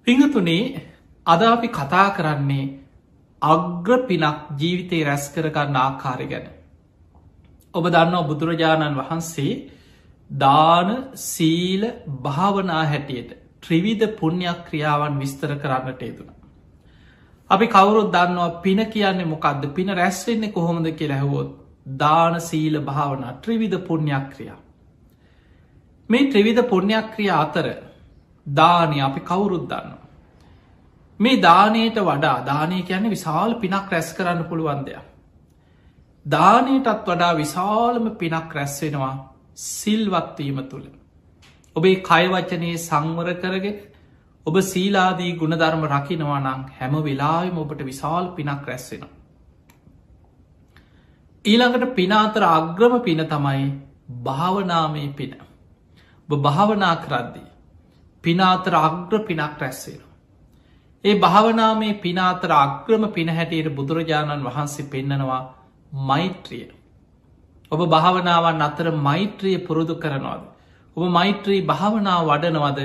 පිංහතුනේ අද අපි කතා කරන්නේ අග්‍ර පිනක් ජීවිතය රැස් කරගන්න ආකාරය ගැන. ඔබ දන්නවා බුදුරජාණන් වහන්සේ දාන සීල භාවනා හැටියට ත්‍රිවිධ පුුණ්‍යයක් ක්‍රියාවන් විස්තර කරන්නට යෙදුණ. අපි කවුරුත් දන්නවා පින කියන්නේ මොකක්ද පින රැස්වෙන්නේ කොහොමද කියලැහවොත් දාන සීල භාවනා ත්‍රිවිධ පුුණ්‍යයක් ක්‍රියා. මේ ත්‍රිවිධ පුුණ්‍යයක් ක්‍රියා අතර දානය අපි කවුරුත් දන්න. මේ දානයට වඩා දානය කියන්නේ විශාල පිනක් රැස් කරන්න පුළුවන් දෙයක්. දානයටත් වඩා විශාලම පිනක් රැස්වෙනවා සිල්වත්වීම තුළ. ඔබේ කයවචනයේ සංවර කරගෙන ඔබ සීලාදී ගුණධර්ම රකිනවා නං හැම වෙලාම ඔබට විශාල් පිනක් රැස්වෙනවා. ඊළඟට පිනාතර අග්‍රම පින තමයි භාවනාමය පින. ඔබ භාවනා කරද්දී පිනාතර අග්‍ර පිනක් රැස්වෙන. ඒ භාවනාමේ පිනාතර අග්‍රම පින හැටියට බුදුරජාණන් වහන්සේ පෙන්නනවා මෛත්‍රිය. ඔබ භාවනාවන් අතර මෛත්‍රිය පුරුදු කරනවාද. ඔබ මෛත්‍රී භාවනාව වඩනවද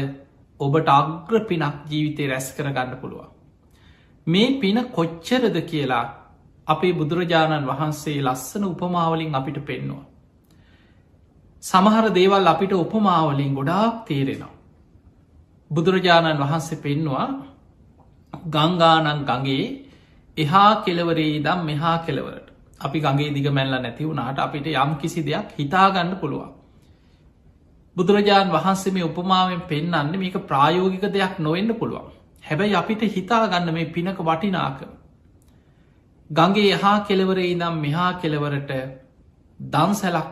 ඔබට අග්‍ර පිනක් ජීවිතය රැස් කරගන්න පුළුවන්. මේ පින කොච්චරද කියලා අපේ බුදුරජාණන් වහන්සේ ලස්සන උපමාවලින් අපිට පෙන්නවා. සමහර දේවල් අපිට උපමාවලින් ගොඩාක් තේරෙනවා. බුදුරජාණන් වහන්සේ පෙන්නවා ගංගානන් ගගේ එහා කෙලවරේ දම් මෙහා කෙලවරට අපි ගගේ දිග මැල්ල නැති වුණට අපිට යම් කිසි දෙයක් හිතාගන්න පුළුවන්. බුදුරජාණන් වහන්සේ මේ උපමාවෙන් පෙන්න්න මේක ප්‍රායෝගික දෙයක් නොවෙන්න පුළුවන්. හැබැයි අපිට හිතාගන්න මේ පිනක වටිනාක. ගගේ එහා කෙලවරේ දම් මෙහා කෙලවරට දන්සැලක්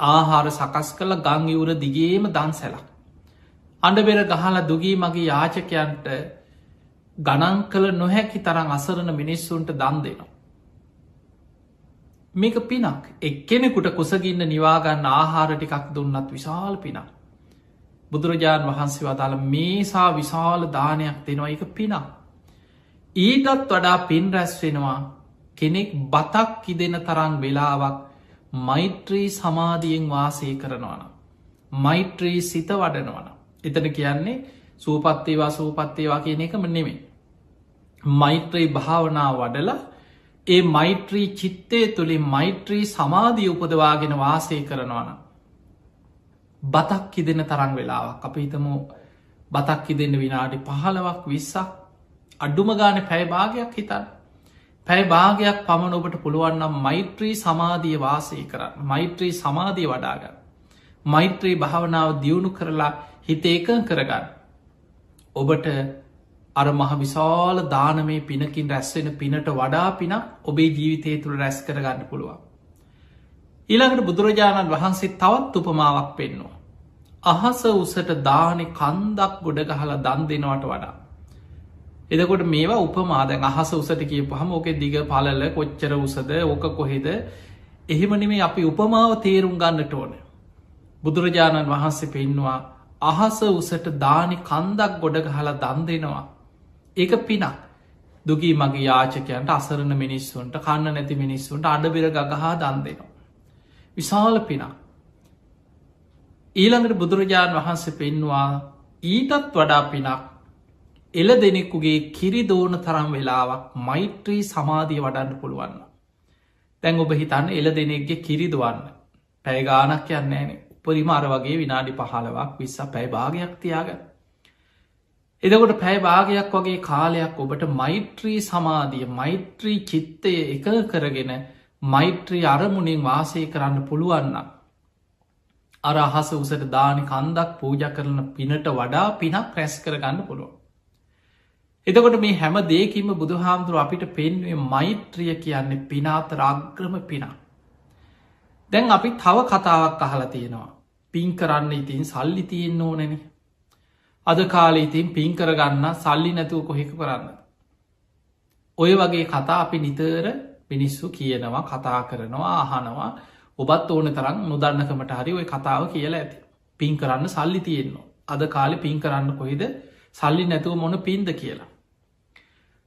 ආහාර සකස් කළ ගංගිවුර දිගේම දන්සැලක්. අඩබෙර ගහලා දුගී මගේ යාචකයන්ට ගණන් කළ නොහැකි තරම් අසරණ මිනිස්සුන්ට දන් දෙනවා. මේක පිනක් එක්කෙනෙකුට කුසගින්න නිවාගන්න ආහාර ටිකක් දුන්නත් විශාල පිනක්. බුදුරජාණන් වහන්සේ වදාළ මේසා විශාල දානයක් දෙනවා එක පිනක්. ඊටත් වඩා පින් රැස් වෙනවා කෙනෙක් බතක් කිදෙන තරම් වෙලාවක් මෛත්‍රී සමාධියෙන් වාසය කරනවන. මෛත්‍රී සිත වඩනවන. එතන කියන්නේ සූපත්තේවා සූපත්තේවා කියන එකම නෙමේ. මෛත්‍රී භාවනා වඩලා ඒ මෛත්‍රී චිත්තය තුළින් මෛත්‍රී සමාධී උපදවාගෙන වාසය කරනවන. බතක් කිදෙන තරන් වෙලාවක් අප හිතම බතක් කිදෙන්න විනාඩි 15ක් 20ක් අඩුම ගාන පැයභාගයක් හිතන්. පැයභාගයක් පමණ ඔබට පුළුවන්නම් මෛත්‍රී සමාධිය වාසය කරන්න මෛත්‍රී සමාධිය වඩාගන්න. මෛත්‍රී භාවනාව දියුණු කරලා හිත ඒකන් කරගන්න. ඔබට අර මහ විශාල දානමේ පිනකින් රැස්වෙන පිනට වඩා පිනක් ඔබේ ජීවිතය තුළ රැස් කරගන්න පුළුවන්. ඊළඟට බුදුරජාණන් වහන්සේ තවත් උපමාවක් පෙන්නවා. අහස උසට දානෙ කන්දක් ගොඩ ගහලා දන් දෙනවට වඩා. එදකොට මේවා උපමාදැන් අහස උසට කියපු හම ඕක දිග පලල කොච්චර උසද ඕක කොහෙද එහෙමනිමේ අපි උපමාව තේරුම් ගන්නට ඕන. බුදුරජාණන් වහන්සේ පෙන්වා අහස උසට දානි කන්දක් ගොඩ ගහලා දන් දෙනවා. ඒක පිනක් දුගී මගේ යාචකයන්ට අසරණ මිනිස්සුන්ට කන්න නැති මිනිස්සුන්ට අඩබෙර ගහා දන් දෙනවා. විශාල පිනක්. ඊළඟට බුදුරජාණන් වහන්සේ පෙන්වා ඊටත් වඩා පිනක් එල දෙනෙක්කුගේ කිරි දෝන තරම් වෙලාවක් මෛත්‍රී සමාධිය වඩන්න පුළුවන්න. තැන් ඔබ හිතන්න එල දෙනෙක්ගේ කිරිදවන්න පැයගානක් යන්නේනේ උපරිම අර වගේ විනාඩි 15ක් 20 පැය භාගයක් තියාගන්න. එදකොට පැය භාගයක් වගේ කාලයක් ඔබට මෛත්‍රී සමාධිය මෛත්‍රී චිත්තය එක කරගෙන මෛත්‍රී අරමුණින් වාසය කරන්න පුළුවන්න. අර අහස උසට දානි කන්දක් පූජ කරන පිනට වඩා පිනක් රැස් කරගන්න පුළුවන්. එතකොට මේ හැම දේකින්ම බුදුහාමුදුරුව අපිට පෙන්වේ මෛත්‍රිය කියන්නේ පිනාතර අග්‍රම පිනා. දැන් අපි තව කතාවක් අහලා තියෙනවා. පින් කරන්න ඉතින් සල්ලි තියෙන් ඕනෙන. අද කාලේ ඉතින් පින් කරගන්න සල්ලි නැතුව කොහෙක කරන්න. ඔය වගේ කතා අපි නිතර මිනිස්සු කියනවා කතා කරනවා අහනවා ඔබත් ඕන තරම් නොදන්නකමට හරි ඔය කතාව කියලා ඇති. පින් කරන්න සල්ලි තියෙන්නවා. අද කාලෙ පින් කරන්න කොයිද සල්ලි නැතුව මොන පින්ද කියලා.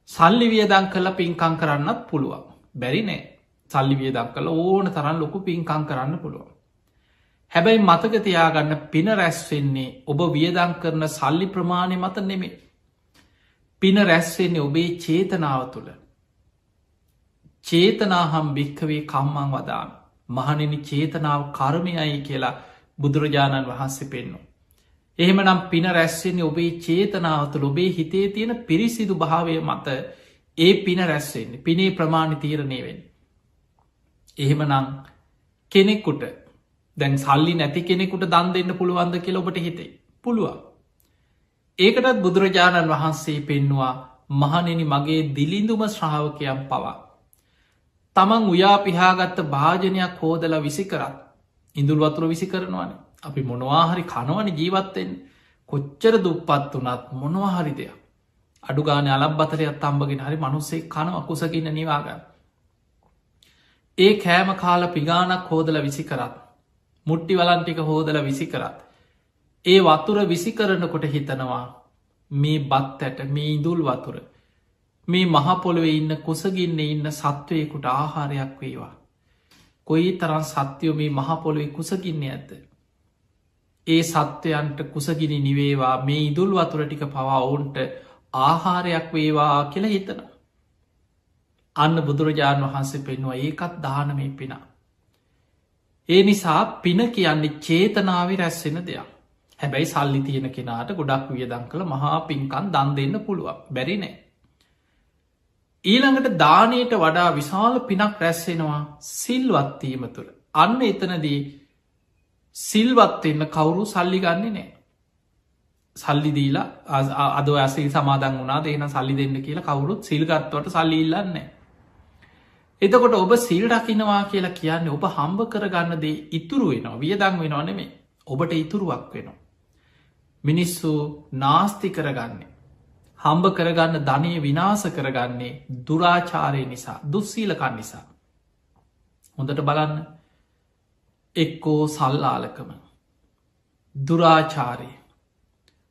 සල්ලි වියදං කළ පින්කං කරන්නත් පුළුවන්. බැරි නෑ සල්ලි වියදක් කළ ඕන තරන් ලොකු පින්කං කරන්න පුළුවන්. හැබැයි මතක තියාගන්න පින රැස්වෙන්නේ ඔබ වියදං කරන සල්ලි ප්‍රමාණය මත නෙමේ. පින රැස්වෙන්නේ ඔබේ චේතනාව තුළ. චේතනාහම් භික්කවේ කම්මං වදාම. මහනෙනි චේතනාව කර්මයයි කියලා බුදුරජාණන් වහන්සේ පෙන්නු. එහෙම නම් පින රැස්වෙන්නේ ඔබේ චේතනාව තුළ ඔබේ හිතේ තියෙන පිරිසිදු භාවය මත ඒ පින රැස්වෙන්නේ පිනේ ප්‍රමාණි තීරණය වෙන්. එහෙම නම් කෙනෙකුට දැන් සල්ලි නැති කෙනෙකුට දන් දෙන්න පුළුවන්ද කියල ඔබට හිතේ පුළුවන්. ඒකටත් බුදුරජාණන් වහන්සේ පෙන්නවා මහනෙනි මගේ දිලිඳුම ශ්‍රාවකයන් පවා. තමන් උයා පිහාගත්ත භාජනයක් හෝදල විසි කරත් ඉඳුල් වතුර විසි කරනවාන අපි මොනවාහරි කනවන ජීවත්තෙන් කොච්චර දුප්පත් වනත් මොනවාහරි දෙයක් අඩුගාන අලබ් බතරයක් තම්බගෙන හරි මනුස්සේ කන අකුසකින්න නිවාගන්න. ඒ කෑම කාල පිගානක් හෝදල විසි කරත් මුට්ටි වලන්ටික හෝදල විසි කරත් ඒ වතුර විසි කරනකොට හිතනවා මේ බත් ඇට මේ ඉදුල් වතුර මේ මහපොළොවේ ඉන්න කුසගින්න ඉන්න සත්වයකුට ආහාරයක් වේවා. කොයි තරන් සත්‍යයෝ මේ මහපොළොවේ කුසගින්න ඇත. ඒ සත්වයන්ට කුසගිනි නිවේවා මේ ඉදුල් වතුර ටික පවා ඔවුන්ට ආහාරයක් වේවා කියල හිතන. අන්න බුදුරජාණන් වහන්සේ පෙන්වා ඒකත් දානමය පිනා. ඒ නිසා පින කියන්නේ චේතනාව රැස්සෙන දෙයක්. හැබැයි සල්ලි තියෙන කෙනාට ගොඩක් වියදං කළ මහා පින්කන් දන් දෙන්න පුළුවන් බැරි නෑ. ඊළඟට දානයට වඩා විශාල පිනක් රැස්සෙනවා සිල්වත්වීම තුළ. අන්න එතනදී සිල්වත්වෙන්න කවුරු සල්ලි ගන්නේ නෑ. සල්ලි දීලා අද ඇසිල් සමාදන් වුණා දෙන සල්ලි දෙන්න කියලා කවුරුත් සිල්ගත්වට සල්ලි ඉල්ලන්නේ. එතකොට ඔබ සිල් රකිනවා කියලා කියන්නේ ඔබ හම්බ කරගන්න දේ ඉතුරු වෙනවා වියදං වෙනවා නෙමේ ඔබට ඉතුරුවක් වෙනවා. මිනිස්සු නාස්ති කරගන්නේ. හම්බ කරගන්න ධනය විනාස කරගන්නේ දුරාචාරය නිසා දුස්සීලකන් නිසා. හොඳට බලන්න එක්කෝ සල්ලාලකම දුරාචාරය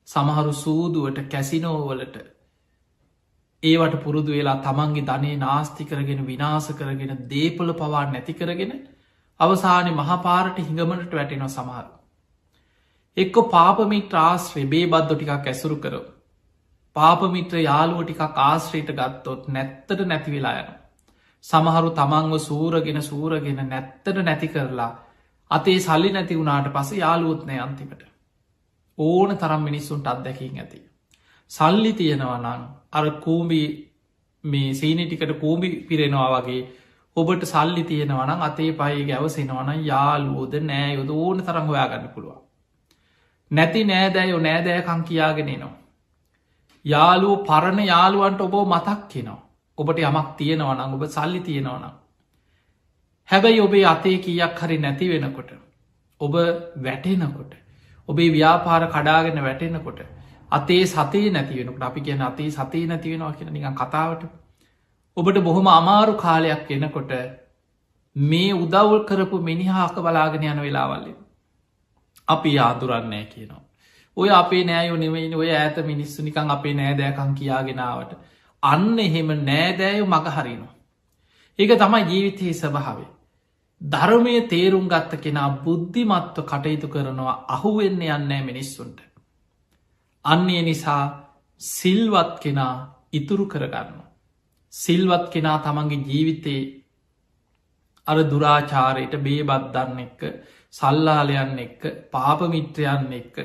සමහරු සූදුවට කැසිනෝවලට ඒවට පුරුදු වෙලා තමන්ගේ ධනය නාස්ති කරගෙන විනාස කරගෙන දේපල පවා නැති කරගෙන අවසානය මහපාරට හිඟමනට වැටෙනවා සමහරු. එක්ක පාපමිට ආශ්‍රය බේ බද්ධ ටිකක් ඇසුරු කරව. පාපමිත්‍ර යාලුව ටිකක් ආශ්‍රයට ගත්තොත් නැත්තට නැති වෙලා යන. සමහරු තමන්ව සූරගෙන නැත්තට නැති කරලා අතේ සල්ලි නැති වුණාට පස යාලුවත්නය අන්තිමට. ඕන තරම් මිනිස්සුන්ට අත්දැකින් ඇති. සල්ලි තියෙනවනං අර කූම්බි මේ සීනිටිකට කූම්බි පිරෙනවා වගේ ඔබට සල්ලි තියෙනවනම් අතේ පයි ගැවසෙනවන යාලුවෝද නෑ යොද ඕන තරම් හොයාගන්න පුළුවන්. නැති නෑදෑයෝ නෑදෑකං කියාගෙනනවා. යාලුව පරණ යාළුවන්ට ඔබෝ මතක් කෙනවා. ඔබට යමක් තියෙනවනම් ඔබ සල්ලි තියෙනවනම්. හැබැයි ඔබේ අතේ කියක් හරි නැති වෙනකොට. ඔබ වැටෙනකොට. ඔබේ ව්‍යාපාර කඩාගෙන වැටෙනකොට. අතේ සතේ නැතිවෙනකට අපි කියන අතේ සතේ නැතිවෙනවා කියෙන නිකන් කතාවට. ඔබට බොහොම අමාරු කාලයක් එනකොට මේ උදවල් කරපු මිනිහාක බලාගෙන යන වෙලාවල්ල. අපි ආදුරන්නෑ කියනවා. ඔය අපේ නෑයෝ නෙවෙයි ඔය ඇත මිනිස්සු නිකං අපේ නෑදෑකං කියාගෙනාවට. අන්න එහෙම නෑදෑයෝ මග හරිනවා. ඒක තමයි ජීවිතයේ ස්වභාවේ. ධර්මය තේරුම් ගත්ත කෙනා බුද්ධිමත්ව කටයුතු කරනවා අහුවෙන්න යන්නෑ මිනිස්සුන්ට. අන්නේ නිසා සිල්වත් කෙනා ඉතුරු කරගන්න. සිල්වත් කෙනා තමන්ගේ ජීවිතයේ අර දුරාචාරයට බේබත් දන්න එක්ක සල්ලාලයන්න එක්ක පාපමිත්‍රයන්න එක්ක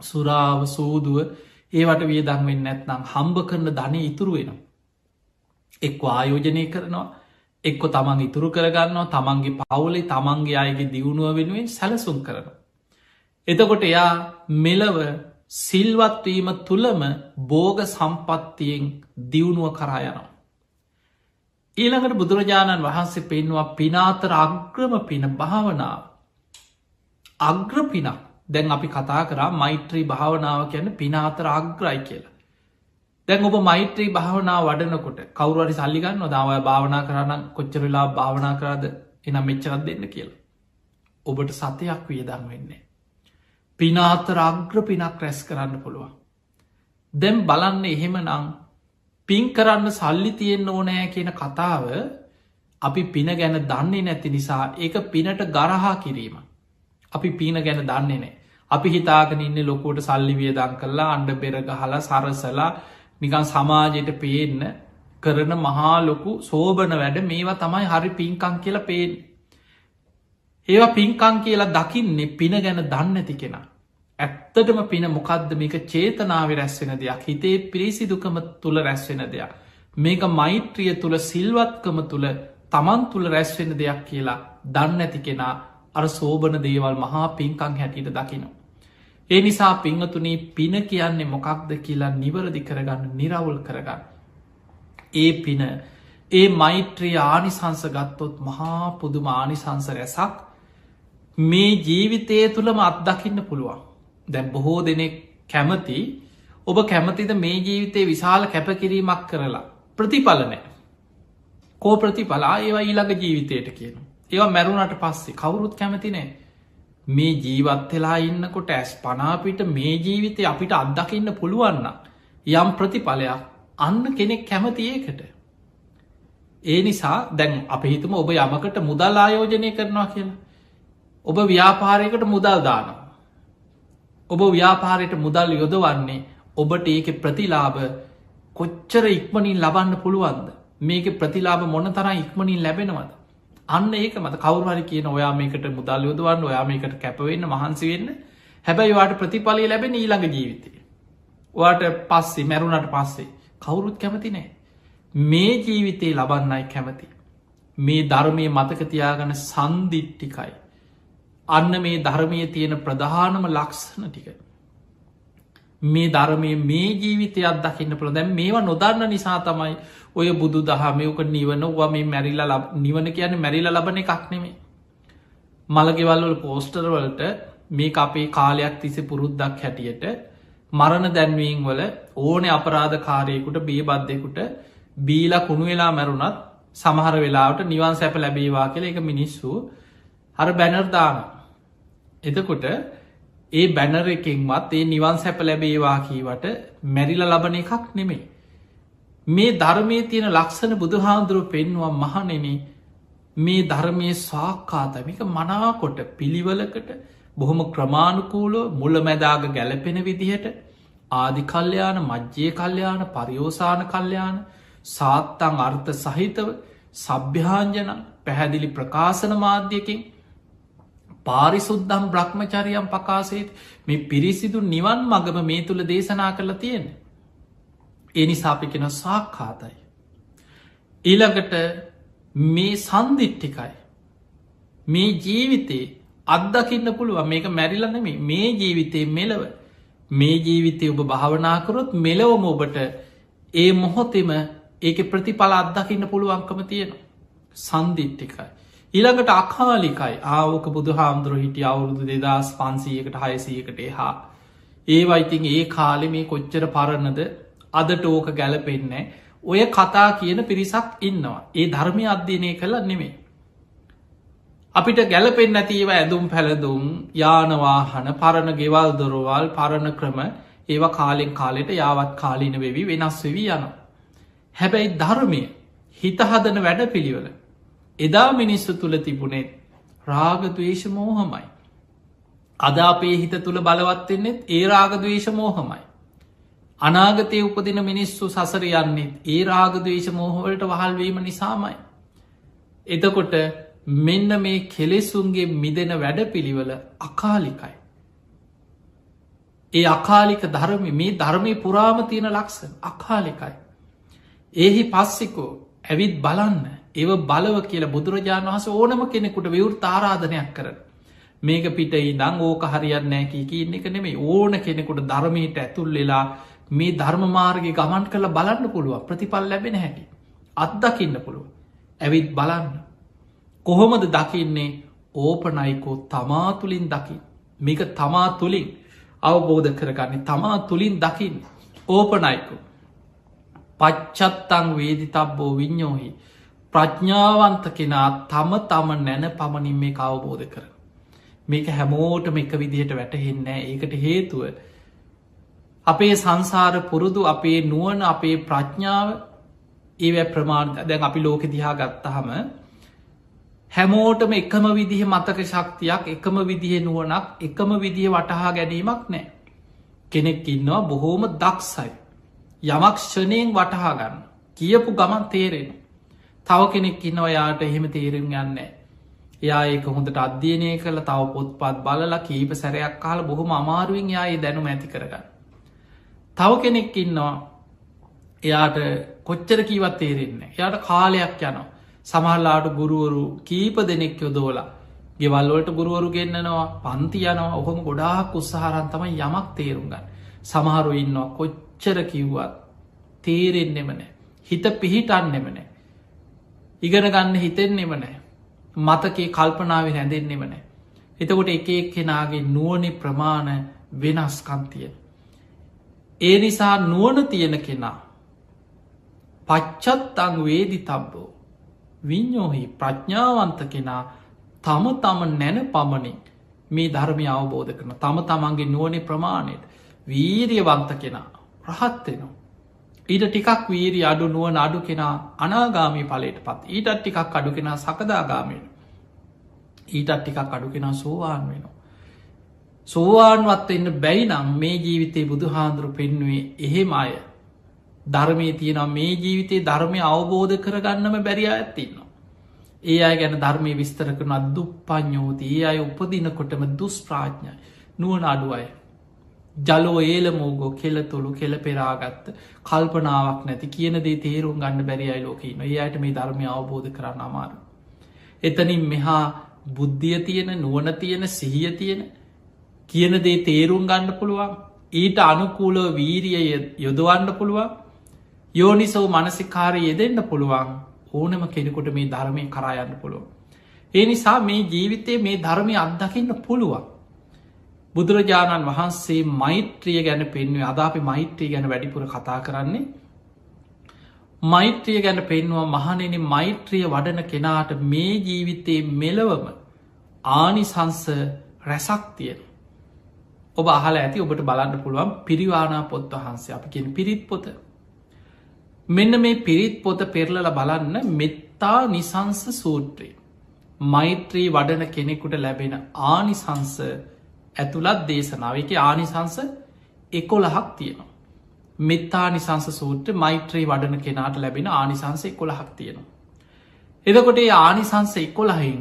සුරාව සූදුව ඒවට වියදං වෙන්න ඇත්නම් හම්බ කරන ධනය ඉතුරු වෙනවා. එක් ආයෝජනය කරනවා එක්කො තමන් ඉතුරු කරගන්නවා තමන්ගේ පවුලේ තමන්ගේ අයගේ දියුණුව වෙනුවෙන් සැලසුම් කරන. එතකොට එයා මෙලව සිල්වත්වීම තුළම බෝග සම්පත්තියෙන් දියුණුව කරායනවා. ඊළඟට බුදුරජාණන් වහන්සේ පෙන්වා පිනාතර අග්‍රම පින භාවනාව. අග්‍ර පිනක් දැන් අපි කතා කරා මෛත්‍රී භාවනාව කියන්න පිනාතර අග්‍රයි කියලා. දැන් ඔබ මෛත්‍රී භාවනාව වඩනකොට කවරුවරි සල්ලිගන්න දාවය භාවනා කරන්න කොච්චරලා භාවනා කරාද එනම් මෙච්චරත් දෙන්න කියලා. ඔබට සතයක් වියදන් වෙන්නේ. පිනාතර අග්‍ර පිනක් රැස් කරන්න පුළුවන්. දැම් බලන්න එහෙම නං පින් කරන්න සල්ලි තියෙන් ඕනෑ කියන කතාව අපි පින ගැන දන්නේ නැති නිසා ඒක පිනට ගරහා කිරීම. අපි පින ගැන දන්නේ නෑ. අපි හිතාගෙන ඉන්න ලොකෝට සල්ලි වියදං කරලා අන්ඩ පෙරගහලා සරසලා නිකන් සමාජයට පේන්න කරන මහා ලොකු සෝබන වැඩ මේවා තමයි හරි පින්කං කියලා පේෙන්. ඒවා පින්කං කියලා දකින්නේ පින ගැන දන්නඇති කෙන. ඇත්තටම පින මොකක්ද මේක චේතනාව රැස්වෙන දෙයක් හිතේ පිරිසිදුකම තුළ රැස්වෙන දෙයක්. මේක මෛත්‍රිය තුළ සිල්වත්කම තුළ තමන් තුළ රැස්වෙන දෙයක් කියලා දන්න ඇති කෙනා අර සෝබන දේවල් මහා පින්කං හැටියට දකිනවා. ඒ නිසා පිංහතුනී පින කියන්නේ මොකක්ද කියලා නිවරදි කරගන්න නිරවුල් කරගන්න. ඒ පින ඒ මෛත්‍රී ආනිසංස ගත්තොත් මහා පුදුම ආනිසංස රැසක් මේ ජීවිතය තුළම අත්දකින්න පුළුවන්. දැන් බොහෝ දෙනෙක් කැමති ඔබ කැමතිද මේ ජීවිතය විශාල කැපකිරීමක් කරලා ප්‍රතිඵලනෑ. කෝ ප්‍රතිඵලා ඒවා ඊළඟ ජීවිතයට කියන. ඒවා මැරුණට පස්සේ කවුරුත් කැමතිනෑ. මේ ජීවත් වෙලා ඉන්නකොට ඇස් පනාපිට මේ ජීවිතය අපිට අත්දකින්න පුළුවන්න යම් ප්‍රතිඵලයක් අන්න කෙනෙක් කැමති ඒකට. ඒ නිසා දැන් අප හිතම ඔබ යමකට මුදල් ආයෝජනය කරනවා කියලා. ඔබ ව්‍යාපාරයකට මුදල් දානවා. ඔබ ව්‍යාපාරයට මුදල් යොදවන්නේ ඔබට ඒක ප්‍රතිලාභ කොච්චර ඉක්මනින් ලබන්න පුළුවන්ද මේක ප්‍රතිලාභ මොන තරම් ඉක්මනින් ලැබෙනවද. අන්න ඒක මත කවරුහරි කියන ඔයා මේකට මුදල් යොදවන්න ඔයා මේකට කැපවෙන්න මහන්සි වෙන්න හැබැයි වාට ප්‍රතිඵලය ලැබෙන ඊළඟ ජීවිතය. ඔයාට පස්සේ මැරුණට පස්සේ කවුරුත් කැමති නෑ. මේ ජීවිතේ ලබන්නයි කැමති. මේ ධර්මය මතකතියාගන සන්දිිට්ටිකයි. අන්න මේ ධර්මය තියෙන ප්‍රධානම ලක්ෂණ ටික. මේ ධර්මය මේ ජීවිතය අත්දකින්න පුළ දැන් මේවා නොදන්න නිසා තමයි ඔය බුදු දහමයක නිවන ව මේ මැරිලා නිවන කියන මැරිල ලබන එකක් නෙමේ. මළගෙවල්වල පෝස්ටර්වලට මේ අපේ කාලයක් තිසි පුරුද්දක් හැටියට මරණ දැන්වීම් වල ඕන අපරාධකාරයකුට බේබද්ධයකුට බීල කුණු වෙලා මැරුණත් සමහර වෙලාවට නිවන් සැප ලැබේවා කියල එක මිනිස්සු හර බැනර්දාන. එතකොට ඒ බැනර එකෙන්වත් ඒ නිවන් සැප ලැබේවා කීවට මැරිල ලබන එකක් නෙමේ. මේ ධර්මය තියෙන ලක්ෂණ බුදුහාන්දුරුව පෙන්වා මහනෙන මේ ධර්මය ස්වාක්කාතමික මනාකොට පිළිවලකට බොහොම ක්‍රමාණුකූලෝ මුල මැදාග ගැලපෙන විදිහට ආදි කල්්‍යයාන මජ්්‍යය කල්්‍යයාන පරියෝසාන කල්්‍යයාන සාත්තං අර්ථ සහිතව සභ්‍යාංජන පැහැදිලි ප්‍රකාශන මාධ්‍යකින් පාරිසුද්දම් බ්‍රහ්මචරියම් පකාසේත් මේ පිරිසිදු නිවන් මගම මේ තුළ දේශනා කරලා තියෙන. එනිසාපි කෙන සාක්කාතයි. ඊළඟට මේ සන්දිිට්ටිකයි. මේ ජීවිතේ අත්දකින්න පුළුව මේක මැරිලනම මේ ජීවිතය මෙලව මේ ජීවිතය ඔබ භාවනාකරොත් මෙලවම ඔබට ඒ මොහොතෙම ඒක ප්‍රතිඵල අත්දකින්න පුළුවන්කම තියෙන සන්දිිට්ටිකයි. ඊළඟට අකාලිකයි ආවක බුදු හාමුදුර හිටිය අවුරුදු 2500කට 600කට හා ඒවයිතින් ඒ කාලෙ මේ කොච්චර පරණද අදට ඕක ගැලපෙන්නේ ඔය කතා කියන පිරිසක් ඉන්නවා. ඒ ධර්මය අධ්‍යනය කළ නෙමේ. අපිට ගැලපෙන් නැතිව ඇඳුම් පැළඳුම් යානවාහන පරණ ගෙවල් දොරවල් පරණ ක්‍රම ඒවා කාලෙන් කාලෙට යාවත් කාලීන වෙවි වෙනස් වෙවී යන. හැබැයි ධර්මය හිතහදන වැඩ පිළිවල එදා මිනිස්සු තුළ තිබුණෙත් රාගදවේශ මෝහමයි. අද අපේ හිත තුළ බලවත්වෙන්නෙත් ඒ රාගදවේශ මෝහමයි. අනාගතය උපදින මිනිස්සු සසර යන්නේ ඒ රාගදවේශ මෝහවලට වහල්වීම නිසාමයි. එතකොට මෙන්න මේ කෙලෙසුන්ගේ මිදෙන වැඩ පිළිවල අකාලිකයි. ඒ අකාලික ධර්ම මේ ධර්මය පුරාම තියෙන ලක්ෂණ අකාලිකයි. ඒහි පස්සිකෝ ඇවිත් බලන්න ඒව බලව කියලා බුදුරජාණන් වහස ඕනම කෙනෙකුට විවෘත ආරාධනයක් කරන. මේක පිට ඉදං ඕක හරියන්නෑ කියන්න එක නෙමේ ඕන කෙනෙකුට ධර්මයට ඇතුල් වෙලා මේ ධර්ම මාර්ගය ගමන් කළ බලන්න පුළුව ප්‍රතිපල් ලැබෙන හැකි. අත්දකින්න පුළුව. ඇවිත් බලන්න. කොහොමද දකින්නේ ඕපනයිකෝ තමා තුළින් දකි. මේක තමා තුළින් අවබෝධ කරගන්නේ තමා තුළින් දකින්න ඕපනයිකෝ. පච්චත්තං වේදි තබ්බෝ විඤ්ඥෝහි ප්‍රඥාවන්ත කෙනා තම තම නැන පමණින් මේ අවබෝධ කර. මේක හැමෝටම එක විදිහට වැටහෙන්නෑ ඒකට හේතුව. අපේ සංසාර පුරුදු අපේ නුවන අපේ ප්‍රඥාව ඒවැ ප්‍රමාණ දැන් අපි ලෝක දිහා ගත්තහම හැමෝටම එකම විදිහ මතක ශක්තියක් එකම විදිහ නුවනක් එකම විදිහ වටහා ගැනීමක් නෑ. කෙනෙක් ඉන්නවා බොහෝම දක්සයි. යමක් ක්ෂණයෙන් වටහා ගන්න. කියපු ගමන් තේරෙන. තව කෙනෙක් ඉන්නවා යාට එහෙම තේරෙන් යන්න. යා ඒක හොඳට අධ්‍යයනය කළ තව පොත්පත් බලලා කීප සැරයක් කාල බොහොම අමාරුවෙන් යායේ දැනුම ඇති කරගන්න. තව කෙනෙක් ඉන්නවා එයාට කොච්චර කීවත් තේරෙන්නේ. එයාට කාලයක් යනවා. සමහරලාට ගුරුවරු කීප දෙනෙක් යොදෝලා ගෙවල්වලට ගුරුවරු ගෙන්න්නනවා පන්ති යනවා ඔහොම ගොඩාක් උත්සාහරන් තමයි යමක් තේරුම් ගන්න. සමහරු ඉන්නවා කොච්චර කිව්වත් තේරෙන්නෙම නෑ. හිත පිහිටන්නෙම නෑ. ඉගෙන ගන්න හිතෙන්නෙම නෑ. මතකේ කල්පනාව හැඳෙන්නෙම නෑ. එතකොට එක කෙනාගේ නුවණේ ප්‍රමාණ වෙනස්කන්තිය. ඒ නිසා නුවණ තියෙන කෙනා පච්චත්තං වේදි තබ්බෝ විඤ්ඥෝහි ප්‍රඥාවන්ත කෙනා තම තම නැන පමණින් මේ ධර්මය අවබෝධ කරන තම තමන්ගේ නුවනේ ප්‍රමාණයට වීරියවන්ත කෙනා රහත්වෙනවා. ඊට ටිකක් වීරි අඩු නුවන අඩු කෙනා අනාගාමී පලට පත් ඊටත් ටිකක් අඩු කෙනා සකදාගාමෙන් ඊටත් ටිකක් අඩු කෙනා සෝවාන් වෙනවා. සෝවාන්වත් එන්න බැයි නම් මේ ජීවිතය බුදු හාන්දුරු පෙන්නුවේ එහෙම අය ධර්මය තියෙන මේ ජීවිතයේ ධර්මය අවබෝධ කරගන්නම බැරි ඇත්තින්නවා. ඒ අය ගැන ධර්මය විස්තර කරන දුප්පඥෝති ඒ අය උපදිනකොටම දුස්ප්‍රාඥ්ඥ නුවන අඩු අය. ජලෝ ඒල මෝගෝ කෙල තුළු කෙල පෙරාගත්ත කල්පනාවක් නැති කියන දේ තේරුම් ගන්න බැරි අයි ලෝකීන ඒ අයට මේ ධර්මය අවබෝධ කරන්න අමාරු. එතනින් මෙහා බුද්ධිය තියෙන නුවන තියෙන සිහිය තියෙන කියන දේ තේරුම් ගන්න පුළුවන් ඊට අනුකූලව වීරිය යොදවන්න පුළුවන් යෝනිසෝ මනසිකාරය යෙදෙන්න්න පුළුවන් ඕනම කෙනෙකුට මේ ධර්මය කරායන්න පුළුවන්. ඒ නිසා මේ ජීවිතය මේ ධර්මය අත්දකින්න පුළුවන්. බුදුරජාණන් වහන්සේ මෛත්‍රිය ගැන පෙන්වේ අදාපි මෛත්‍රී ගැන වැඩිපුර කතා කරන්නේ මෛත්‍රිය ගැන පෙන්වා මහනෙන මෛත්‍රිය වඩන කෙනාට මේ ජීවිතයේ මෙලවම ආනිසංස රැසක් තියෙන. ඔබ අහල ඇති ඔබට බලන්න පුළුවන් පිරිවානා පොත් වහන්සේ අපි කියෙන පිරිත් පොත. මෙන්න මේ පිරිත් පොත පෙරලල බලන්න මෙත්තා නිසංස සූත්‍රී. මෛත්‍රී වඩන කෙනෙකුට ලැබෙන ආනිසංස ඇතුළත් දේශනාව එක ආනිසංස 11ක් තියෙනවා. මෙත්තා නිසංස සූත්‍ර මෛත්‍රී වඩන කෙනාට ලැබෙන ආනිසංස 11ක් තියෙනවා. එදකොට ඒ ආනිසංස 11හින්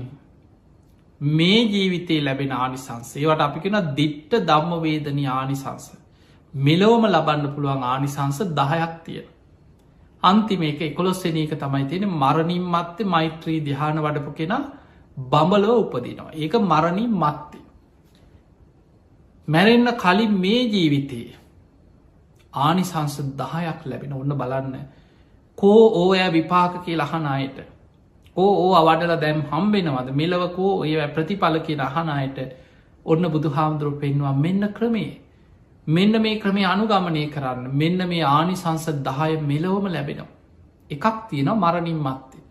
මේ ජීවිතේ ලැබෙන ආනිසංස ඒවට අපි කෙන දිට්ට ධම්ම වේදනී ආනිසංස මෙලෝම ලබන්න පුළුවන් ආනිසංස 10ක් තියෙන. අන්තිම එක 11 එක තමයි තියෙන මරණින් මත්තේ මෛත්‍රී ධ්‍යාන වඩපු කෙන බඹලෝ උපදිනවා. ඒක මරණින් මත්තේ. මැරෙන්න්න කලින් මේ ජීවිතයේ ආනිසංස 10ක් ලැබෙන ඔන්න බලන්න කෝ ඕය විපාක කිය ලහනයට ඕ අවඩල දැම් හම්බෙනවද මෙලවකෝ ඔය ප්‍රතිඵල කිය අහනයට ඔන්න බුදු හාමුදුරුව පෙන්වා මෙන්න ක්‍රමේ මෙන්න මේ ක්‍රමේ අනුගමනය කරන්න මෙන්න මේ ආනිසංස 10 මෙලවම ලැබෙනවා. එකක් තියෙන මරණින් මත්තේ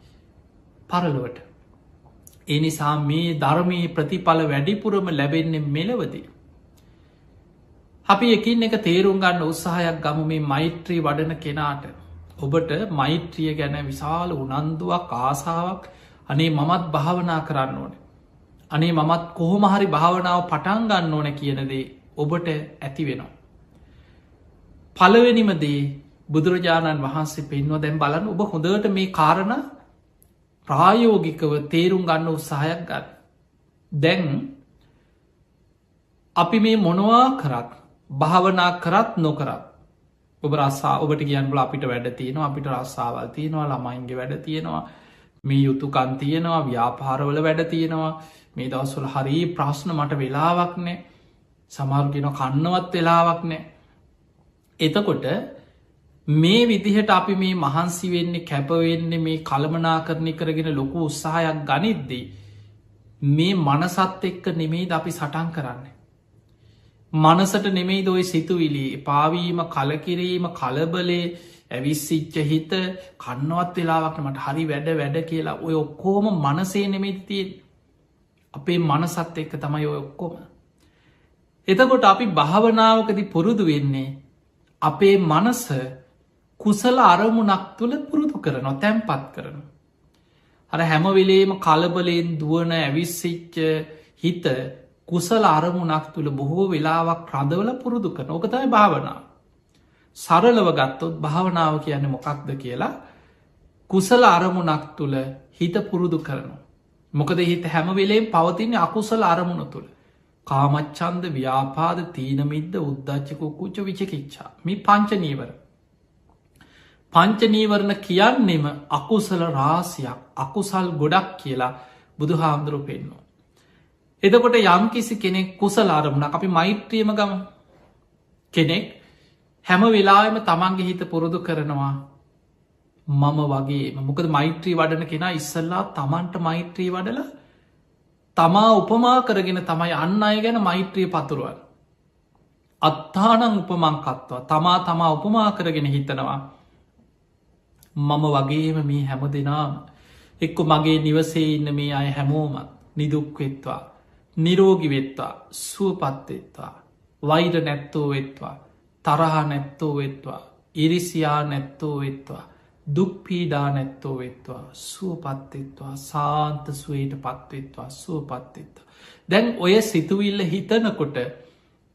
පරලුවට. ඒ නිසා මේ ධර්මයේ ප්‍රතිඵල වැඩිපුරම ලැබෙන්නේ මෙලවදී. අපි එකින් එක තේරුම් ගන්න උත්සාහයක් ගමු මේ මෛත්‍රී වඩන කෙනාට ඔබට මෛත්‍රිය ගැන විශාල උනන්දුවක් ආසාාවක් අනේ මමත් භාවනා කරන්න ඕන. අනේ මමත් කොහොමහරි භාවනාව පටන් ගන්න ඕන කියනදේ ඔබට ඇති වෙනවා. පළවෙනිමදේ බුදුරජාණන් වහන්සේ පෙන්වා දැන් බලන්න ඔබ හොඳට මේ කාරණ ප්‍රායෝගිකව තේරුම් ගන්න උත්සාහයක් ගන්න. දැන් අපි මේ මොනවා කරත් භාවනා කරත් නොකරත් ඔබ රස්සා ඔබට කියන්නල අපිට වැඩ තියෙනවා අපිට රස්සාවල් තියෙනවා ළමයින්ගේ වැඩ තියෙනවා මේ යුතුකන් තියෙනවා ව්‍යාපාරවල වැඩ තියෙනවා මේ දවස්වල හරි ප්‍රශ්න මට වෙලාවක් නෑ සමහරුගෙන කන්නවත් වෙලාවක් නෑ. එතකොට මේ විදිහට අපි මේ මහන්සි වෙන්නේ කැපවෙන්නේ මේ කළමනා කරණය කරගෙන ලොකු උත්සාහයක් ගනිද්දී මේ මනසත් එක්ක නෙමෙයිද අපි සටන් කරන්නේ. මනසට නෙමෙයි දොයි සිතුවිලි පාවීම කලකිරීම කලබලේ ඇවිස්සිච්ච හිත කන්නවත් වෙලාවක්ට මට හරි වැඩ කියලා ඔය ඔක්කෝම මනසේ නෙමෙතිතියෙන් අපේ මනසත් එක්ක තමයි ඔය ඔක්කොම. එතකොට අපි භාවනාවකදි පුරුදු වෙන්නේ අපේ මනස කුසල අරමුණක් තුළ පුරුදු කරනවා තැන්පත් කරන. අර හැමවෙලේම කලබලයෙන් දුවන ඇවිස්සිච්ච හිත කුසල අරමුණක් තුළ බොහෝ වෙලාවක් රදවල පුරුදු කරන ඕකතයි භාවනාව. සරලව ගත්තොත් භාවනාව කියන්නේ මොකක්ද කියලා කුසල අරමුණක් තුළ හිත පුරුදු කරනවා. මොකද හිත හැමවෙලේ පවතින්නේ අකුසල අරමුණ තුළ. කාමච්චන්ද ව්‍යාපාද තීනමිද්ද උද්දච්චකුකුච්ච විචකිච්චා මේ පංචනීවර. පංචනීවරණ කියන්නෙම අකුසල රාසියක් අකුසල් ගොඩක් කියලා බුදු හාමුදුරු පෙන්නවා. එදකොට යම් කිසි කෙනෙක් කුසල අරමුණක් අපි මෛත්‍රියම ගම කෙනෙක් හැම වෙලාම තමන්ගේ හිත පුරුදු කරනවා මම වගේ මොකද මෛත්‍රී වඩන කෙනා ඉස්සල්ලා තමන්ට මෛත්‍රී වඩල තමා උපමා කරගෙන තමයි අන්න අය ගැන මෛත්‍රිය පතුරුවන්. අත්තානං උපමංකත්වා තමා උපමා කරගෙන හිතනවා මම වගේම මේ හැම දෙනාම එක්ක මගේ නිවසේ ඉන්න මේ අය හැමෝමත් නිදුක්වෙත්වා නිරෝගි වෙත්වා සුවපත්වෙත්වා වෛර නැත්තෝ වෙත්වා තරහ නැත්තෝ වෙත්වා ඉරිසියා නැත්තෝ වෙත්වා දුක්පීඩා නැත්තෝ වෙත්වා සුවපත්වෙත්වා සාන්ත සුවයට පත්වෙත්වා සුවපත්වෙත්වා. දැන් ඔය සිතුවිල්ල හිතනකොට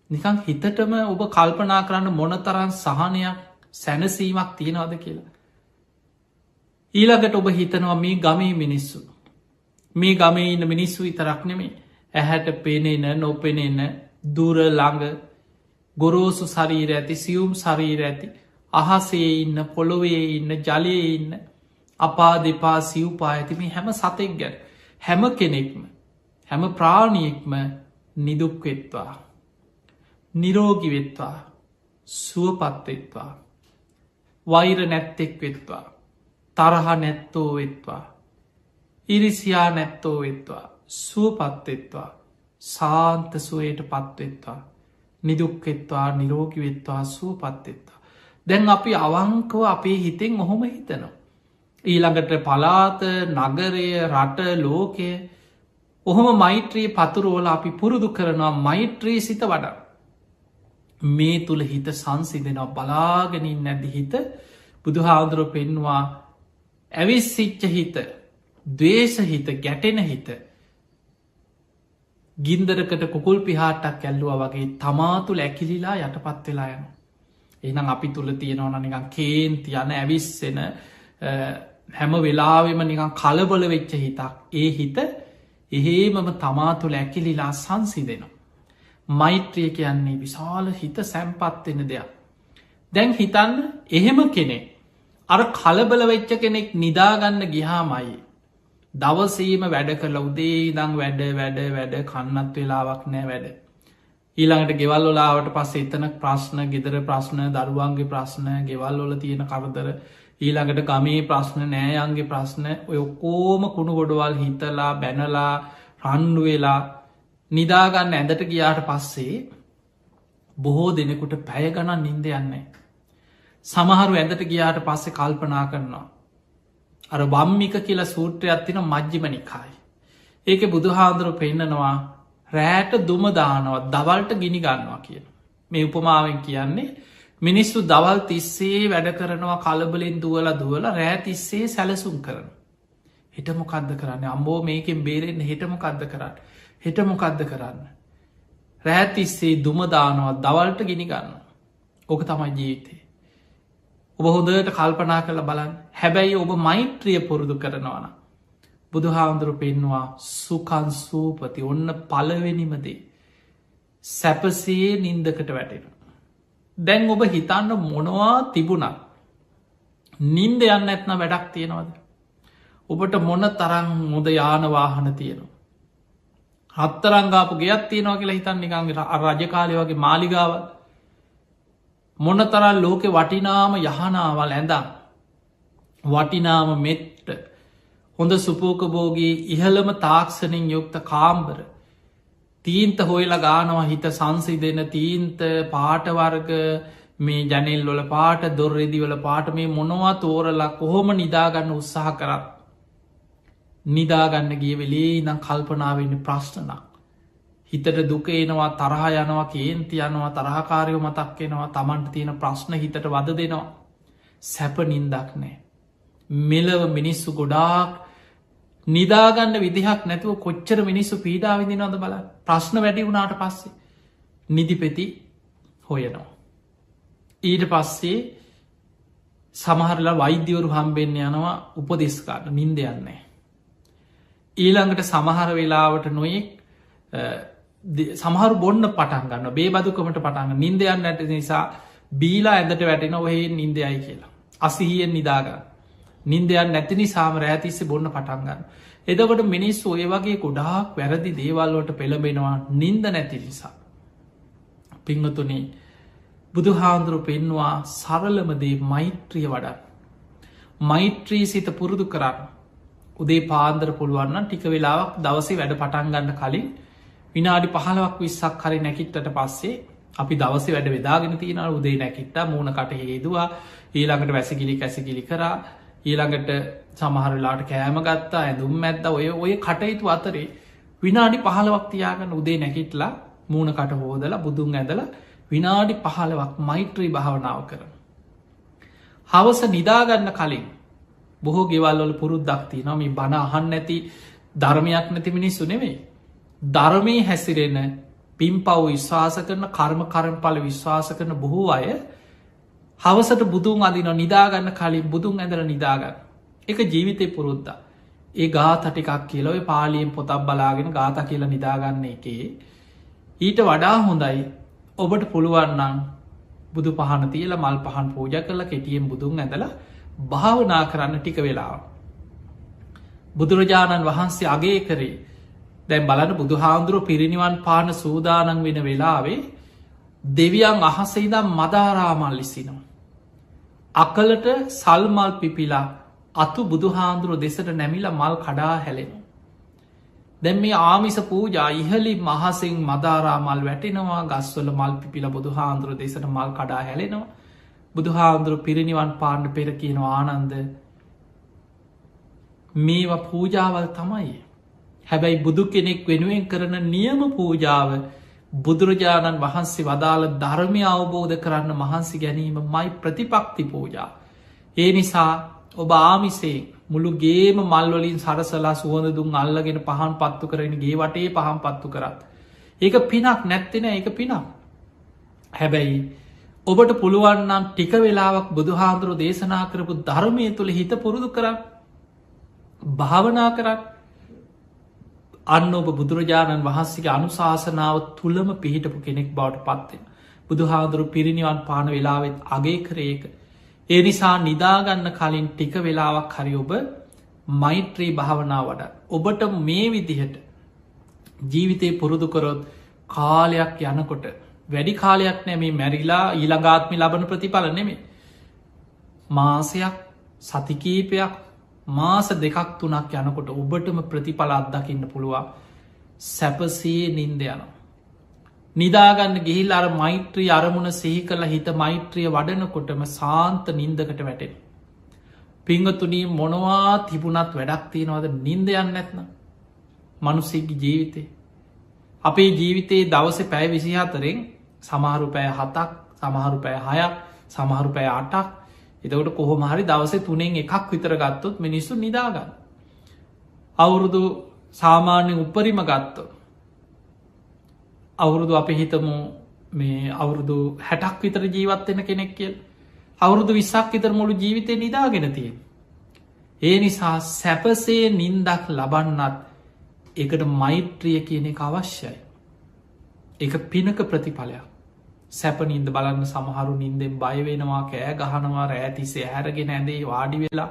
නිකං හිතටම ඔබ කල්පනා කරන්න මොනතරන් සහනයක් සැනසීමක් තියෙනවාද කියලා. ඊළඟට ඔබ හිතනවා මේ ගමේ මිනිස්සු මේ ගමේ ඉන්න මිනිස්සු විතරක් නෙමේ ඇහැට පෙනෙන නොපෙනෙන දුර ළඟ ගොරෝසු ශරීර ඇති සියුම් ශරීර ඇති අහසේ ඉන්න පොළොවේ ඉන්න ජලයේ ඉන්න අපා දෙපා සිව්පා ඇති මේ හැම සතෙක් ගැන හැම කෙනෙක්ම හැම ප්‍රාණියෙක්ම නිදුක්වෙත්වා නිරෝගි වෙත්වා සුවපත්වෙත්වා වෛර නැත්තෙක් වෙත්වා තරහ නැත්තෝ වෙත්වා ඉරිසියා නැත්තෝ වෙත්වා සුවපත්වෙත්වා සාන්ත සුවයට පත්වෙත්වා නිදුක්වෙත්වා නිරෝගි වෙත්වා සුවපත්වෙත්වා. දැන් අපි අවංකව අපේ හිතෙන් ඔහොම හිතනවා. ඊළඟට පලාත නගරය රට ලෝකය ඔහොම මෛත්‍රී පතුරුවල අපි පුරුදු කරනවා මෛත්‍රී සිත වඩා. මේ තුළ හිත සංසිදෙනවා බලාගෙනින් නැදි හිත බුදු හාමුදුරුව පෙන්වා ඇවිස්සිච්ච හිත දවේශ හිත ගැටෙන හිත ගින්දරකට කුකුල් පිහාටක් ඇල්ලුව වගේ තමාතුළ ඇකිලිලා යටපත් වෙලා යන. එනම් අපි තුළ තියෙනවන නිකන් කේන්ති යන ඇවිස්සෙන හැම වෙලාවෙම නිකන් කලබල වෙච්ච හිතක් ඒ හිත එහෙමම තමා තුළ ඇකිලිලා සංසිදෙනවා. මෛත්‍රිය කියන්නේ විශාල හිත සැම්පත්වෙන දෙයක්. දැන් හිතන්න එහෙම කෙනෙක් අර කලබල වෙච්ච කෙනෙක් නිදාගන්න ගිහාමයි. දවසීම වැඩ කළ උදේ ඉදං වැඩ කන්නත් වෙලාවක් නෑ වැඩ. ඊළඟට ගෙවල් ොලාවට පස්ස එතන ප්‍රශ්න ගෙදර ප්‍රශ්න දරුවන්ගේ ප්‍රශ්න ගෙවල් ොල තියෙන කරදර ඊළඟට ගමේ ප්‍රශ්න නෑයන්ගේ ප්‍රශ්න ඔය කෝම කුණු ගොඩවල් හිතලා බැනලා රන්ඩු වෙලා නිදාගන්න ඇඳට ගියාට පස්සේ බොහෝ දෙනෙකුට පැය ගණන් නින්ද යන්නේ. සමහරු ඇඳට ගියාට පස්සේ කල්පනා කරනවා. අර වම්මික කියලා සූත්‍රයක් තින මජ්ජිමනිකායි. ඒක බුදුහාන්දුරු පෙන්නනවා රෑට දුමදානවත් දවල්ට ගිනි ගන්නවා කියන. මේ උපමාවෙන් කියන්නේ මිනිස්සු දවල් තිස්සේ වැඩ කරනවා කලබලෙන් දුවල රෑ තිස්සේ සැලසුම් කරන. හිටමොකක්ද කරන්න අම්බෝ මේකෙන් බේරෙන් හිටමොකක්ද කරන්න හිටමොකක්ද කරන්න. රෑතිස්සේ දුමදානවත් දවල්ට ගිනි ගන්න. ඕක තමයි ජීවිතේ. ඔබ හොදට කල්පනා කළ බලන් හැබැයි ඔබ මෛත්‍රිය පුරුදු කරනවාන. බුදු හාමුදුරු පෙන්වා සුකන් සූපති ඔන්න පලවෙනිමදේ. සැපසේ නින්දකට වැටෙන. දැන් ඔබ හිතන්න මොනවා තිබුණත් නින්ද යන්න ඇත්න වැඩක් තියෙනවද. ඔබට මොන තරං මුද යානවාහන තියෙනවා. හත්තරංගාපු ගෙයක් තියෙනවා කියලා හිතන් නිකන්ගේ රජකාලය වගේ මාලිගාව මොන තරල් ලෝකෙ වටිනාම යහනාවල් ඇඳම් වටිනාම මෙට්ට හොඳ සුපෝකබෝගේ ඉහළම තාක්ෂණින් යුක්ත කාම්බර තීන්ත හොයලා ගානවා හිත සංසි දෙන තීන්ත පාටවර්ග මේ ජනෙල් වල පාට දොර්රෙදිවල පාට මේ මොනවා තෝරලා කොහොම නිදාගන්න උත්සාහ කරත් නිදාගන්න ගිය වෙලේ ඉදම් කල්පනාවන්න ප්‍රශ්නනක්. හිතට දුක එනවා තරහ යනවා කේන්ති යනවා තරහකාරයෝ මතක්කෙනවා තමන්ට තියෙන ප්‍රශ්න හිතට වද දෙනවා. සැප නින්දක් නෑ. මෙලව මිනිස්සු ගොඩාක් නිදාගන්න විදිහක් නැතුව කොච්චර මිනිස්සු පීඩා විදිනවද බල ප්‍රශ්න වැඩි වුණාට පස්සේ නිදිපෙති හොයනවා. ඊට පස්සේ සමහරලා වෛද්‍යවරු හම්බෙන්න යනවා උපදෙස්කාට නින්ද යන්නේ. ඊළඟට සමහර වෙලාවට නොයෙක් සමහරු බොන්න පටන්ගන්න බේබදුකමට පටන්ග නින්දයන්න ඇට නිසා බීලා ඇඳට වැටෙන ඔහේ නින්දයයි කියලා. අසිහියෙන් නිදාගන්න. නින්දයන් නැති නිසාම රෑතිස්සේ බොන්න පටන්ගන්න. එදකොට මිනිස්සු ඔය වගේ ගොඩාක් වැරදි දේවල්වට පෙළබෙනවා නින්ද නැති නිසා. පිංහතුනේ බුදු හාන්දුරු පෙන්වා සරලමදේ මෛත්‍රිය වඩන්. මෛත්‍රී සිත පුරුදු කරන්න. උදේ පාන්දර පුළුවන්න ටික වෙලාවක් දවසේ වැඩ පටන්ගන්න කලින් විනාඩි 15ක් 20ක් හරි නැකිට්ටට පස්සේ අපි දවස වැඩ වෙදාගෙන තියෙන උදේ නැකිට්ට මූුණකට හේදවා ඊළඟට වැසගිලි කැසගිලි කරා ඊළඟට සමහරලාට කෑම ගත්තා ඇඳුම් ඇත්ද ඔය කටයුතු අතරේ විනාඩි 15ක් තියාගන්න උදේ නැකිටලා මූුණකට හෝදලා බුදුන් ඇදල විනාඩි 15ක් මෛත්‍රී භාවනාව කරන. හවස නිදාගන්න කලින් බොහෝ ගෙවල්වල පුරුද්දක්ති නොම බණ අහන් නැති ධර්මයක් නැති මිනිස්සු නෙවෙයි. ධර්මී හැසිරෙන පින් පව් විශ්වාස කරන කර්ම කරම්පල විශ්වාස කරන බොහෝ අය හවසට බුදුන් අදින නිදාගන්න කලින් බුදුන් ඇදර නිදාගන්න. එක ජීවිතය පුරුද්ද. ඒ ගාතටිකක් කියලව පාලියෙන් පොතක් බලාගෙන ගාත කියල නිදාගන්න එකේ. ඊට වඩා හොඳයි ඔබට පුළුවන්නම් බුදු පහන තියල මල් පහන් පූජ කරලා කෙටියෙන් බුදුන් ඇදලා භාවනා කරන්න ටික වෙලාව. බුදුරජාණන් වහන්සේ අගේ කරේ දැන් බලන බුදු හාමුදුරුව පිරිනිවන් පාන සූදානන් වෙන වෙලාවේ දෙවියන් අහසයිදම් මදාරාමල් ලිසිනවා. අකලට සල්මල් පිපිලා අතු බුදු හාමුදුරුව දෙසට නැමිල මල් කඩා හැලෙනවා. දැන් මේ ආමිස පූජා ඉහලි මහසිං මදාරාමල් වැටෙනවා ගස්වල මල් පිපිල බුදු හාමුදුරුව දෙසට මල් කඩා හැලෙනවා. බුදු හාමුදුරුව පිරිනිවන් පාණ්ඩ පෙර කියනවා ආනන්ද මේවා පූජාවල් තමයි. හැබැයි බුදු කෙනෙක් වෙනුවෙන් කරන නියම පූජාව බුදුරජාණන් වහන්සේ වදාළ ධර්මය අවබෝධ කරන්න මහන්සි ගැනීම මයි ප්‍රතිපක්ති පූජා. ඒ නිසා ඔබ ආමිසේ මුළු ගේම මල්වලින් සරසලා සුවඳ දුන් අල්ලගෙන පහන් පත්තු කරන ගේ වටේ පහන් පත්තු කරත්. ඒක පිනක් නැත්තෙන ඒක පිනක්. හැබැයි ඔබට පුළුවන්නම් ටික වෙලාවක් බුදුහාන්දුරු දේශනා කරපු ධර්මය තුළ හිත පුරුදු කරන්න භාවනා කරන්න අන්න ඔබ බුදුරජාණන් වහන්සේගේ අනුශාසනාව තුළම පිහිටපු කෙනෙක් බවට පත්වෙන. බුදු හාදුරු පිරිනිවන් පාන වෙලාවෙත් අගේ කරේක. ඒ නිසා නිදාගන්න කලින් ටික වෙලාවක් හරි ඔබ මෛත්‍රී භාවනා වඩ. ඔබට මේ විදිහට ජීවිතය පුරුදු කරොත් කාලයක් යනකොට වැඩි කාලයක් නැමේ මැරිලා ඊළඟාත්මි ලබන ප්‍රතිඵල නෙමේ. මාසයක් සතිකීපයක් මාස දෙකක් තුනක් යනකොට ඔබටම ප්‍රතිඵල අත්දකින්න පුළුවන් සැපසේ නින්ද යනවා. නිදාගන්න ගිහිල් අර මෛත්‍රී අරමුණ සිහි කළ හිත මෛත්‍රිය වඩනකොටම සාන්ත නින්දකට වැටෙන. පිංගතුනී මොනවා තිබුණත් වැඩක් තියෙනවද නින්දයන්න නැත්න මනුස්සෙක්ගේ ජීවිතේ. අපේ ජීවිතයේ දවස පැය 24ෙන් සමහරු පැය 7ක් සමහරු පැය 6ක් සමහරු පැය 8ක් එතකට කොහොමහරි දවසේ 3න් එකක් විතර ගත්තොත් මිනිස්සු නිදාගන්න. අවුරුදු සාමාන්‍යෙන් උපරිම ගත්තො. අවුරුදු අපි හිතමු මේ අවුරුදු 60ක් විතර ජීවත්වෙන කෙනෙක් කියල් අවුරුදු 20ක් විතර මුළු ජීවිතය නිදාගෙන තියෙන්. ඒ නිසා සැපසේ නින්දක් ලබන්නත් එකට මෛත්‍රිය කියන එක අවශ්‍යයි. එක පිනක ප්‍රතිඵලයක්. සැප නින්ද බලන්න සමහරු නින්දෙන් බයවෙනවා කෑ ගහනවා රෑතිසේ හැරගෙන ඇදේ වාඩි වෙලා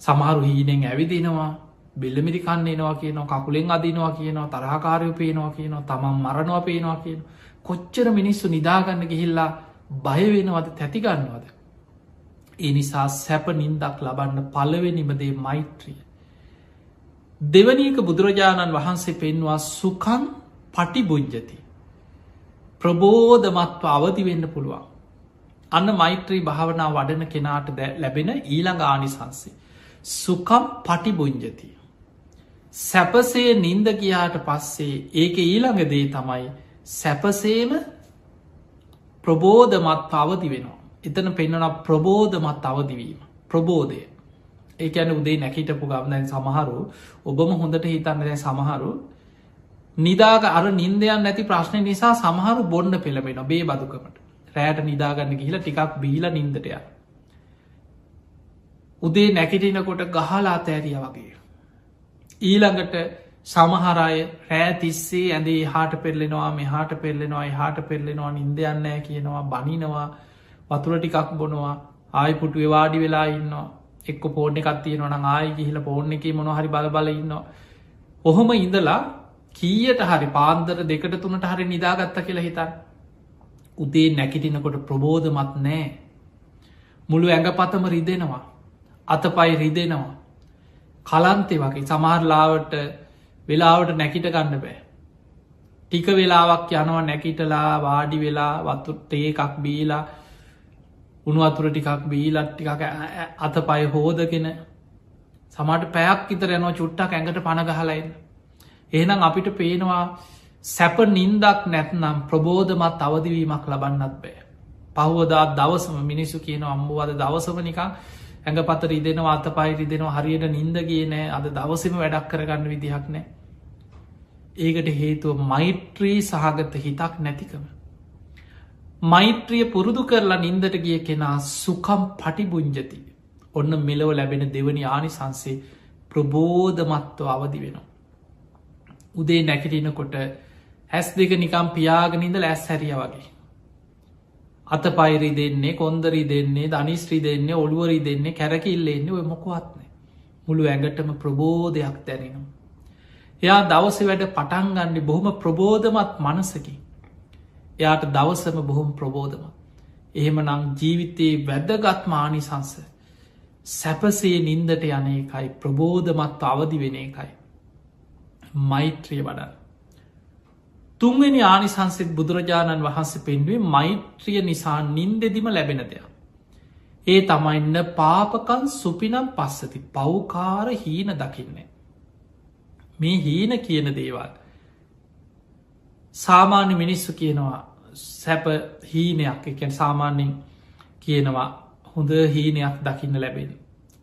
සමහරු හීනෙන් ඇවිදිනවා බෙල්ලමිරි කන්න එනවා කියනවා කකුලෙන් අදිනවා කියනවා තරහකාරය පේනවා කියනවා තමන් මරණවා පේනවා කියන කොච්චර මිනිස්සු නිදාගන්න ගිහිල්ලා බයවෙනවද තැතිගන්නවද. ඒ නිසා සැප නින්දක් ලබන්න පලවෙනිමදේ මෛත්‍රිය. දෙවනීක බුදුරජාණන් වහන්සේ පෙන්වා සුකන් පටිබුජ්ජති. ප්‍රබෝධමත්ව අවදි වෙන්න පුළුවන්. අන්න මෛත්‍රී භාවනා වඩන කෙනාට ලැබෙන ඊළඟ ආනිසංසේ. සුකම් පටිබුංජති. සැපසේ නින්ද ගියාට පස්සේ ඒක ඊළඟ දේ තමයි සැපසේම ප්‍රබෝධමත් අවදි වෙනවා. එතන පෙන්න්නන ප්‍රබෝධමත් අවදිවීම. ප්‍රබෝධය. ඒක ඇන උදේ නැකිටපු ගම්දැන් සමහරු ඔබම හොඳට හිතන්න දැ සමහරු නිදාග අර නින්දයන් නැති ප්‍රශ්නය නිසා සමහරු බොන්න පෙළබෙන බේ බදුකමට රෑට නිදාගන්න ගිහිලා ටිකක් බීලා නින්දටය. උදේ නැකිටිනකොට ගහලා අතෑරිය වගේ. ඊළඟට සමහරය රෑ තිස්සේ ඇඳේ හාට පෙරලෙනවා මෙහාට පෙරලෙනවා හාට පෙරලෙනවා නින්දයන්නෑ කියනවා බනිනවා වතුර ටිකක් බොනවා ආයපුටු වාඩි වෙලා ඉන්නවා එක්ක පෝර්ණ එකත්තිය නොන ආය ගිහිල පෝර්ණ එක මොනහරි බල ඉන්නවා. ඔහොම ඉඳලා කීයට හරි පාන්දර 2-3 හරි නිදාගත්ත කියලා හිතන් උදේ නැකිටිනකොට ප්‍රබෝධමත් නෑ. මුළු ඇඟ පතම රිදෙනවා අතපයි රිදෙනවා කලන්තේ වගේ සමහරලාවට වෙලාවට නැකිට ගන්න බෑ. ටික වෙලාවක් යනවා නැකිටලා වාඩි වෙලා වතුට එකක් බීලා උණු අතුර ටිකක් බීලත් ටිකක් අතපය හෝදගෙන සමට පැයක් ඉතර යනවා චුට්ටක් ඇඟට පණගහලයින්න. එහෙනම් අපිට පේනවා සැප නින්දක් නැත්නම් ප්‍රබෝධමත් අවදිවීමක් ලබන්නත් බෑ. පහුවදා දවසම මිනිස්සු කියන අම්බුවද දවසම නිකං ඇඟ පතර ඉදෙනවා අත පයිරි දෙනවා හරියට නින්දගේ නෑ අද දවසම වැඩක් කරගන්න විදිහක් නෑ. ඒකට හේතුව මෛත්‍රී සහගත හිතක් නැතිකම. මෛත්‍රිය පුරුදු කරලා නින්දට ගිය කෙනා සුකම් පටිබුංජති. ඔන්න මෙලව ලැබෙන දෙවනි ආනිසංසේ ප්‍රබෝධමත්ව අවදි වෙනවා. උදේ නැකිටිනකොට ඇස් දෙක නිකම් පියාගනින්ද ලැස් හැරිය වගේ. අත පයිරි දෙන්නේ කොන්දරි දෙන්නේ ධනිස්ත්‍රී දෙන්නේ ඔළුවරි දෙන්නේ කැරකිල්ලෙන්නේ ඔය මොකවත්නේ. මුළු ඇඟටම ප්‍රබෝධයක් දැනෙනවා. එයා දවස වැඩ පටන්ගන්නේ බොහොම ප්‍රබෝධමත් මනසකි. එයාට දවසම බොහොම ප්‍රබෝධම. එහෙම නං ජීවිතයේ වැදගත් මානිසංස සැපසේ නින්දට යන එකයි ප්‍රබෝධමත් අවදි වෙන එකයි. මෛත්‍රිය වඩා. තුන්වෙනි ආනිසංසෙත් බුදුරජාණන් වහන්සේ පෙන්ුවේ මෛත්‍රිය නිසා නින්දෙදිම ලැබෙන දෙයක්. ඒ තමයින්න පාපකන් සුපිනම් පස්සති පෞකාර හීන දකින්නේ. මේ හීන කියන දේවල්. සාමාන්‍ය මිනිස්සු කියනවා සැප හීනයක් එකැන් සාමාන්‍යෙන් කියනවා හොඳ හීනයක් දකින්න ලැබෙන.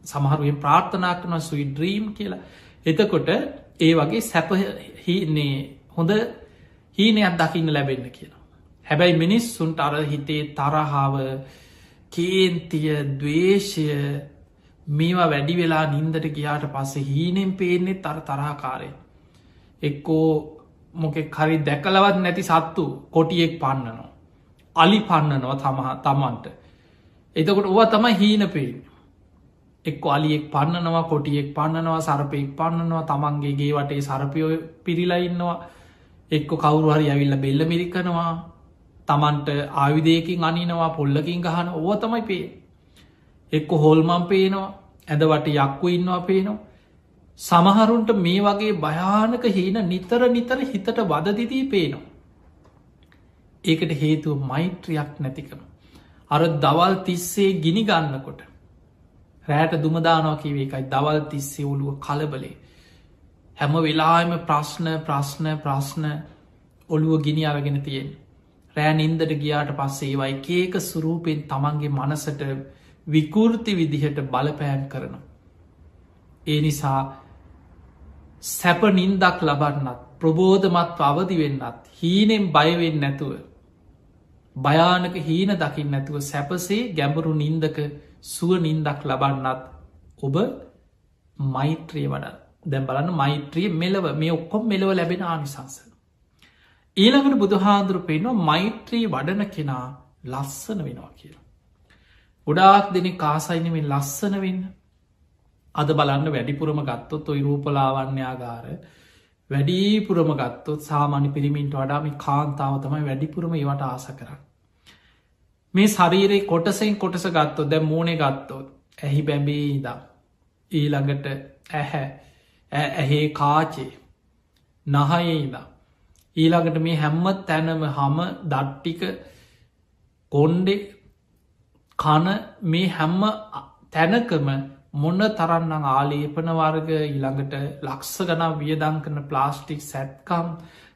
සමහරුවෙන් ප්‍රාර්ථනා කරන සුයි ඩ්‍රීම් කියලා. එතකොට ඒ වගේ සැප හීනේ හොඳ හීනයක් දකින්න ලැබෙන්න කියලා. හැබැයි මිනිස්සුන්ට අර හිතේ තරහාව කේන්තිය දවේශය මේවා වැඩි වෙලා නින්දට ගියාට පස්සේ හීනෙන් පේනෙ තර තරහකාරය. එක්කෝ මොකෙ හරි දැකලවත් නැති සත්තු කොටියෙක් පන්නනවා. අලි පන්නනවා තමන්ට. එතකොට ඔව තම හීන පේෙන්. එක් අලියෙක් පන්නනවා කොටියෙක් පන්නනවා සරපයෙක් පන්නනවා තමන්ගේ ගේ වටේ සරපයෝ පිරිලඉන්නවා. එක්ක කවුරු හරි ඇවිල්ල බෙල්ල මිරිකනවා තමන්ට ආවිදයකින් අනිනවා පොල්ලකින් ගහන ඕව තමයි පේ. එක්ක හොල්මන් පේනවා ඇඳවට යක්කු ඉන්නවා පේනවා. සමහරුන්ට මේ වගේ භයානක හීන නිතර නිතර හිතට වදදිදී පේනවා. ඒකට හේතුව මෛත්‍රියක් නැතිකම. අර දවල් තිස්සේ ගිනි ගන්නකොට රෑට දුමදානවා කිවේ එකයි දවල් තිස්සේ ඔළුව කලබලේ. හැම වෙලාම ප්‍රශ්න ඔළුව ගිනි අරගෙන තියෙන්. රෑ නින්දට ගියාට පස්සේ ඒවයි කේක සුරූපෙන් තමන්ගේ මනසට විකෘති විදිහට බලපෑම් කරන. ඒ නිසා සැප නින්දක් ලබන්නත් ප්‍රබෝධමත් අවදි වෙන්නත් හීනෙන් බයවෙන්න නැතුව භයානක හීන දකිින් නැතුව සැපසේ ගැඹුරු නින්දක සුව නින්දක් ලබන්නත් ඔබ මෛත්‍රිය වඩ දැම් බලන්න මෛත්‍රිය මෙලව මේ ඔක්කොම් මෙලව ලැබෙන ආනිසංස. ඊළඟට බුදුහාදුරු පෙන්වා මෛත්‍රී වඩන කෙනා ලස්සන වෙනවා කියලා. ගොඩාක් දෙනෙ කාසයිනමෙන් ලස්සන වෙන්න අද බලන්න වැඩිපුරම ගත්තොත් ඔයි රූපලාවන්‍යාගාර වැඩිපුරම ගත්තොත් සාමාන්‍ය පිරිමින්ට වඩාම කාන්තාව තමයි වැඩිපුරම ඒවට ආස කරන්න. මේ ශරීරයේ කොටසෙන් කොටස ගත්තොත් දැ මූුණේ ගත්තොත් ඇහි බැබේ ඉදම් ඊළඟට ඇහේ කාචේ නහයේ ඉදම් ඊළඟට මේ හැම්මත් තැනම හම දට්ටික කොන්්ඩෙ කන මේ හැම්ම තැනකම මොන්න තරන්නම් ආලේපන වර්ග ඊළඟට ලක්ෂ ගනා වියදං කරන ප්ලාස්ටික් සැත්කම්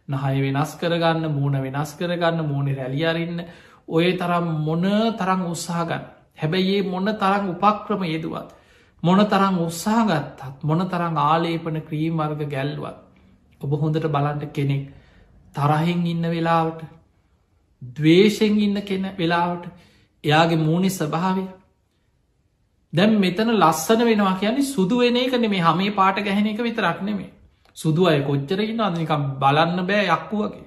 නහය වෙනස් කරගන්න මූුණ වෙනස් කරගන්න මූුණෙ රැලියරන්න ඔය තරම් මොන තරං උත්සාහගන්න හැබැයි ඒ මොන්න තරං උපක්‍රම යෙදුවත් මොන තරං උත්සාහගත්තත් මොන තරං ආලේපන ක්‍රීම් වර්ග ගැල්ලුවත් ඔබ හොඳට බලන්ට කෙනෙක් තරහෙන් ඉන්න වෙලාවට දවේශයෙන් ඉන්න කෙන වෙලාවට එයාගේ මූුණේ ස්වභාවය දැම් මෙතන ලස්සන වෙනවා කියන්නේ සුදු වෙන එක නෙමේ හමේ පාට ගැහෙන එක විතරක් නෙමේ සුදු අය කොච්චරකින්න අදනිකම් බලන්න බෑ යක්කු වගේ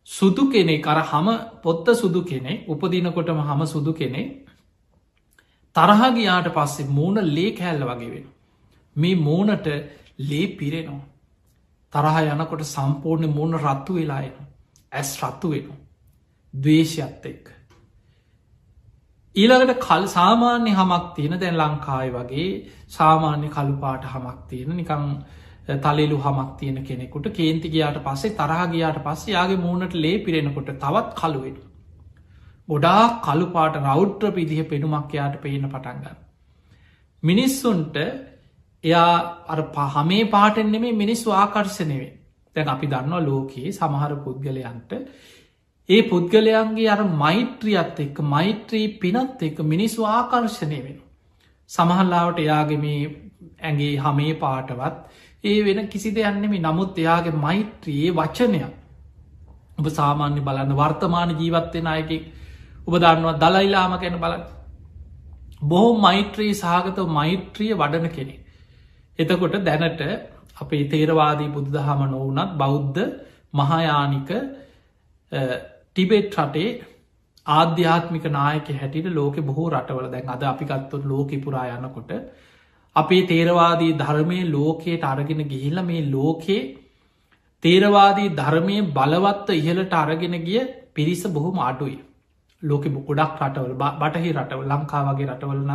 සුදු කෙනෙ කර හම පොත්ත සුදු කෙනෙ උපදිනකොටම හම සුදු කෙනෙ තරහගයාට පස්සේ මූුණ ලේ කෑල්ල වගේ වෙන මේ මූනට ලේ පිරෙනවා තරහ යනකොට සම්පූර්ණ මූුණ රත්තු වෙලායන ඇස් රත්තු වෙන දවේශයක්ත එක් ඊළඟට කල් සාමාන්‍ය හමක් තියෙන දැන් ලංකායි වගේ සාමාන්‍ය කළුපාට හමක් තියෙන නිකං තලෙලු හමක් තියෙන කෙනෙකුට කේන්ති ගයාට පස්සේ තරහගයාට පස්සේ යාගේ මූුණට ලේ පිරෙනකොට තවත් කළුවෙන ගොඩා කළුපාට රෞට්‍ර පිදිහ පෙනුමක් යාට පේන පටන්ගන්න මිනිස්සුන්ට එයා අර පහමේ පාටෙන්නෙම මිනිස්සු ආකර්ශනවේ දැන් අපි දන්නවා ලෝකයේ සමහර පුද්ගලයන්ට ඒ පුද්ගලයන්ගේ අර මෛත්‍රියත් එක්ක මෛත්‍රී පිනත් එක්ක මිනිස්සු ආකර්ශණය වෙන සමහල්ලාවට එයාගේ මේ ඇගේ හමේ පාටවත් ඒ වෙන කිසි දෙයන්නෙම නමුත් එයාගේ මෛත්‍රයේ වචනය ඔබ සාමාන්‍ය බලන්න වර්තමාන ජීවත්වෙන අයක ඔබ දන්නවා දලයිලාම ගැන බලන්න බොහෝ මෛත්‍රී සහගත මෛත්‍රිය වඩන කෙනෙ එතකොට දැනට අපේ තේරවාදී බුදුදහම නොවනත් බෞද්ධ මහායානික ටිබෙට් රටේ ආධ්‍යාත්මික නායක හැටිට ලෝක බොහෝ රටවල දැන් අද අපිකත්තුත් ලෝක පුරා යනකොට අපේ තේරවාදී ධර්මය ලෝකයට අරගෙන ගිහිල්ල මේ ලෝකයේ තේරවාදී ධර්මය බලවත්ව ඉහලට අරගෙන ගිය පිරිස බොහොම අඩුයි ලෝක ගොඩක් රටවල බටහි රටව ලංකා වගේ රටවලන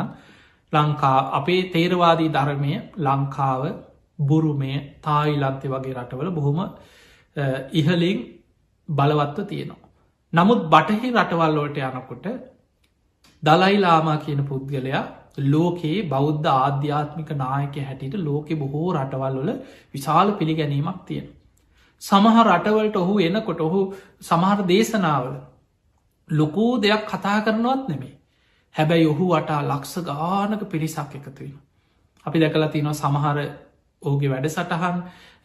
ලංකා අපේ තේරවාදී ධර්මය ලංකාව බුරුමය තායිලන්තය වගේ රටවල බොහොම ඉහලින් බලවත්ව තියෙනවා. නමුත් බටහි රටවල්ලෝට යනකොට දලයිලාමා කියන පුද්ගලයා ලෝකයේ බෞද්ධ ආධ්‍යාත්මික නායක හැටියට ලෝකෙ බොහෝ රටවල්වල විශාල පිළිගැනීමක් තියෙන. සමහ රටවලට ඔහු එනකොට ඔහු සමහර දේශනාවල ලොකෝ දෙයක් කතා කරනවත් නෙමේ හැබැයි ඔහු වටා ලක්ෂ ගානක පිරිසක් එකතුවෙන. අපි දැකලා තිනවා සමහර ඕගේ වැඩ සටහන්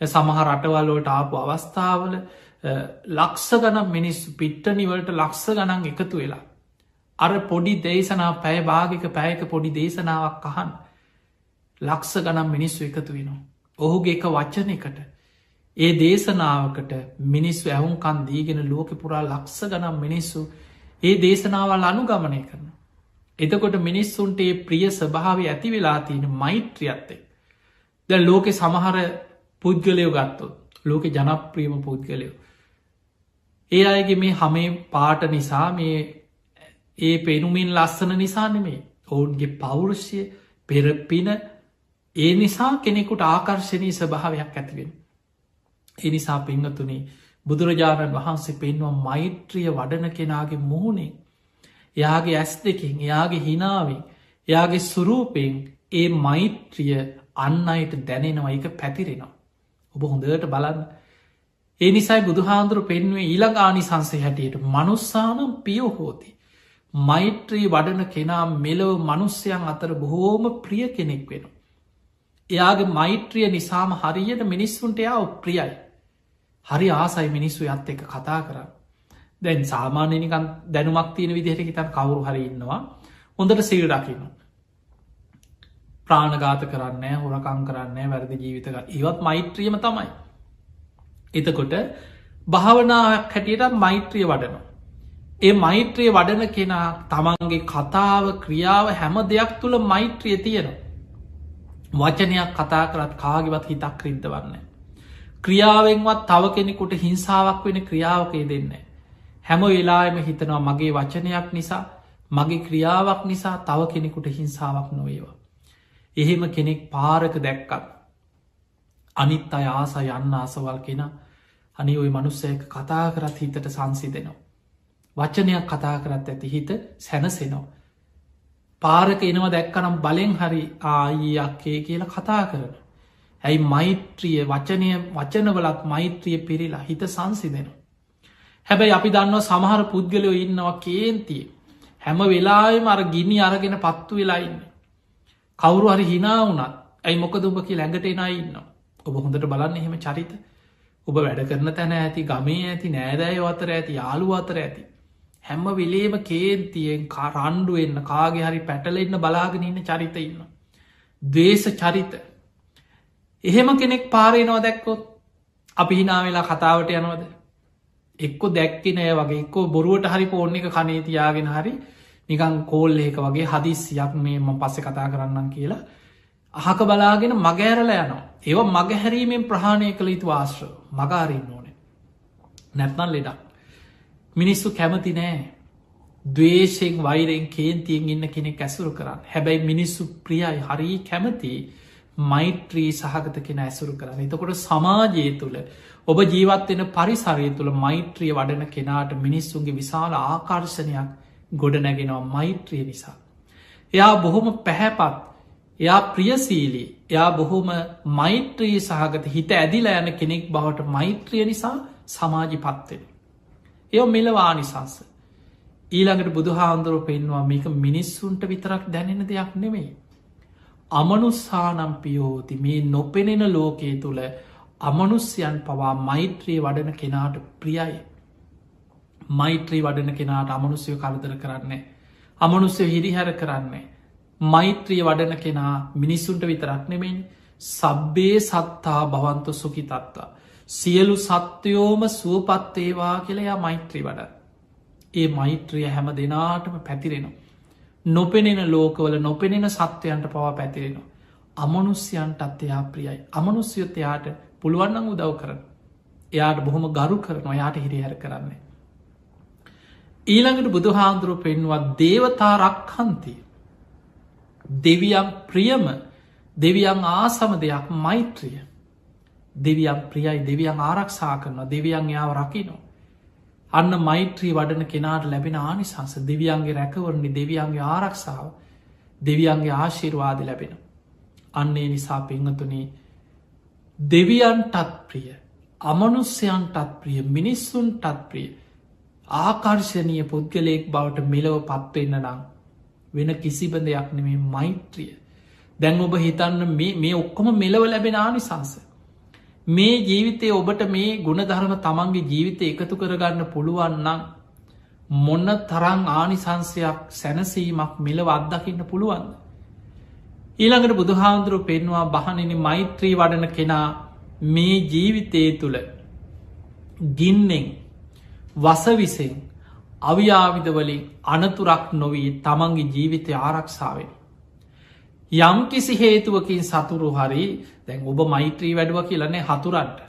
සමහ රටවල්ලෝට ආපු අවස්ථාවල ලක්ෂ ගනම් මිනිස්සු පිට්ටනිවලට ලක්ෂ ගනන් එකතු වෙලා. අර පොඩි දේශනා පැය භාගික පැයක පොඩි දේශනාවක් අහන් ලක්ෂ ගනම් මිනිස්සු එකතු වෙනවා. ඔහුගේ එක වචන එකට ඒ දේශනාවකට මිනිස්සු ඇහුන්කන් දීගෙන ලෝක පුරා ලක්ෂ ගනම් මිනිස්සු ඒ දේශනාවල් අනුගමනය කරන. එතකොට මිනිස්සුන්ට ඒ ප්‍රිය ස්වභාව ඇති වෙලා තියෙන මෛත්‍රියත්තේ. ද ලෝකෙ සමහර පුද්ගලයෝ ගත්තොත් ලෝක ජනප්‍රියම පුද්ගලයෝ. ඒ අයගේ මේ හමේ පාට නිසා මේ ඒ පෙනුමින් ලස්සන නිසා නෙමේ ඔවුන්ගේ පෞරුෂය පෙරපින ඒ නිසා කෙනෙකුට ආකර්ශණී ස්වභාවයක් ඇතිවෙන. එනිසා පිංහතුනේ බුදුරජාණන් වහන්සේ පෙන්වා මෛත්‍රිය වඩන කෙනාගේ මුහුණේ එයාගේ ඇස් දෙකින් එයාගේ හිනාවෙන් එයාගේ සුරූපයෙන් ඒ මෛත්‍රිය අන්න අයට දැනෙනවා එක පැතිරෙනවා. ඔබ හොඳට බලන්න. ඒ නිසයි බුදුහාන්දුරු පෙන්වේ ඊළඟානි සංසය හැටියට මනුස්සානම් පියෝහෝති. මෛත්‍රී වඩන කෙනා මෙලව මනුස්්‍යයන් අතර බොහෝම ප්‍රිය කෙනෙක් වෙන. එයාගේ මෛත්‍රිය නිසාම හරියට මිනිස්සුන්ට එයා උප්‍රියයි. හරි ආසයි මිනිස්සු යත් එක කතා කරන්න. දැන් සාමාන්‍යනිකන් දැනුමක් තියෙන විදිහට හිතන් කවුරු හරි ඉන්නවා හොඳට සිල් දකින්න. ප්‍රාණගාත කරන්න හොරකං කරන්න වැරදි ජීවිතක ඒවත් මෛත්‍රියම තමයි. එතකොට භාවනාවක් හැටියට මෛත්‍රිය වඩනවා. ඒ මෛත්‍රිය වඩන කෙනා තමන්ගේ කතාව ක්‍රියාව හැම දෙයක් තුළ මෛත්‍රිය තියෙන. වචනයක් කතා කරත් කාගවත් හිතක් රිද්ද වන්න. ක්‍රියාවෙන්වත් තව කෙනෙකුට හිංසාවක් වෙන ක්‍රියාවකේ දෙන්න. හැම වෙලාම හිතනවා මගේ වචනයක් නිසා මගේ ක්‍රියාවක් නිසා තව කෙනෙකුට හිංසාවක් නොවේවා. එහෙම කෙනෙක් පාරක දැක්කත් අනිත් අය ආස යන්න ආසවල් කෙන අනි ඔය මනුස්සයක කතා කරත් හිතට සංසි දෙනවා. වචනයක් කතා කරත් ඇති හිත සැනසෙනවා. පාරක එනවා දැක්කනම් බලෙන් හරි ආයක්කේ කියලා කතා කරන. ඇයි මෛත්‍රිය වචනවලත් මෛත්‍රිය පිරිලා හිත සංසි දෙනවා. හැබැයි අපි දන්නවා සමහර පුද්ගලයෝ ඉන්නවා කේන්තිය හැම වෙලාම අර ගිනි අරගෙන පත්තු වෙලා ඉන්න. කවුරු හරි හිනා වනත් ඇයි මොකද ඔබ කිය ලැඟට එනා ඉන්න. ඔබ හොඳට බලන්න එහෙම චරිත ඔබ වැඩ කරන තැන ඇති ගමේ ඇති නෑදෑය අතර ඇති යාළු අතර ඇති. හැම්ම විලේම කේන්තියෙන් රණ්ඩු එන්න කාගේ හරි පැටලෙන්න බලාගෙන ඉන්න චරිත ඉන්න. දවේශ චරිත. එහෙම කෙනෙක් පාරයනවා දැක්කොත් අපි හිනා වෙලා කතාවට යනවද. එක්කො දැක්කෙනය වගේ එක්කෝ බොරුවට හරි පෝර්ණ එක කනේ තියාගෙන හරි නිකං කෝල් ඒක වගේ හදිස්සියක් මේම පස්සෙ කතා කරන්නම් කියලා අහක බලාගෙන මගෑරල යනවා. ඒව මගහැරීමෙන් ප්‍රහණය කළ යුතු ආශ්‍ර මගාරන්න ඕන. නැත්නල් ලෙඩක්. මිනිස්සු කැමති නෑ දවේශයෙන් වෛරෙන් කේන්තියෙන් ඉන්න කෙනෙක් ඇසුරු කරන්න. හැබැයි මිනිස්සු ප්‍රියයි හරි කැමති මෛත්‍රී සහගත කෙන ඇසුරු කරන්න. එතකොට සමාජය තුළ ඔබ ජීවත්වෙන පරිසරය තුළ මෛත්‍රිය වඩන කෙනාට මිනිස්සුන්ගේ විශාල ආකර්ශණයක් ගොඩනැගෙනවා මෛත්‍රිය නිසා. එයා බොහොම පැහැපත් එයා ප්‍රියසීලී එයා බොහොම මෛත්‍රී සහගත හිත ඇදිලා යන කෙනෙක් බවට මෛත්‍රිය නිසා සමාජි පත්වෙන. එය මෙලවානිසංස. ඊළඟට බුදුහාන්දුරුව පෙන්වා මේක මිනිස්සුන්ට විතරක් දැනෙන දෙයක් නෙමෙයි. අමනුස්සානම් පියෝති මේ නොපෙනෙන ලෝකයේ තුළ අමනුස්්‍යයන් පවා මෛත්‍රී වඩන කෙනාට ප්‍රියයි. මෛත්‍රී වඩන කෙනාට අමනුස්්‍යය කරදර කරන්නේ. අමනුස්්‍ය හිරිහැර කරන්නේ. මෛත්‍රිය වඩන කෙනා මිනිස්සුන්ට විතරක් නෙමෙන් සබ්බේ සත්තා භවන්ත සුකි තත්තා. සියලු සත්‍යයෝම සුවපත්තේවා කියලයා මෛත්‍රී වඩ. ඒ මෛත්‍රිය හැම දෙනාටම පැතිරෙනවා. නොපෙනෙන ලෝකවල නොපෙනෙන සත්වයන්ට පවා පැතිරෙනවා. අමනුස්්‍යයන්ටත් එයා ප්‍රියයි. අමනුස්්‍යයොත් එයාට පුළුවන්නන් උදව් කරන. එයාට බොහොම ගරු කරනවා යාට හිරිහැර කරන්නේ. ඊළඟට බුදුහාන්දුරුව පෙන්වා දේවතා රක්හන්ති. දෙවියන් ප්‍රියම දෙවියන් ආසම දෙයක් මෛත්‍රිය. දෙවියන් ප්‍රියයි දෙවියන් ආරක්ෂා කරනවා දෙවියන් යාව රකිනෝ. අන්න මෛත්‍රී වඩන කෙනාට ලැබෙන ආනිසංස දෙවියන්ගේ රැකවරණි දෙවියන්ගේ ආරක්ෂාව දෙවියන්ගේ ආශිර්වාද ලැබෙන. අන්නේ නිසා පෙංහතුනේ දෙවියන්ටත් ප්‍රිය අමනුස්්‍යයන්ටත් ප්‍රිය මිනිස්සුන්ටත් ප්‍රිය ආකර්ශණය පුද්ගලයෙක් බවට මෙලව පත්වවෙන්න නම් වෙන කිසිබ දෙයක් නෙමේ මෛත්‍රිය. දැන් ඔබ හිතන්න මේ ඔක්කොම මෙලව ලැබෙන ආනිසංස. මේ ජීවිතය ඔබට මේ ගුණධර්ම තමන්ගේ ජීවිතය එකතු කරගන්න පුළුවන්නම් මොන්න තරං ආනිසංසයක් සැනසීමක් මෙලව අත්දකින්න පුළුවන්ද. ඊළඟට බුදුහාන්දුරුව පෙන්වා බහනිනි මෛත්‍රී වඩන කෙනා මේ ජීවිතය තුළ ගින්නෙන් වසවිසෙන් අවියාවිදවලින් අනතුරක් නොවී තමන්ගේ ජීවිතය ආරක්ෂාවෙන්. යම් කිසි හේතුවකින් සතුරු හරි දැන් ඔබ මෛත්‍රී වැඩුව කියලනේ හතුරන්ට.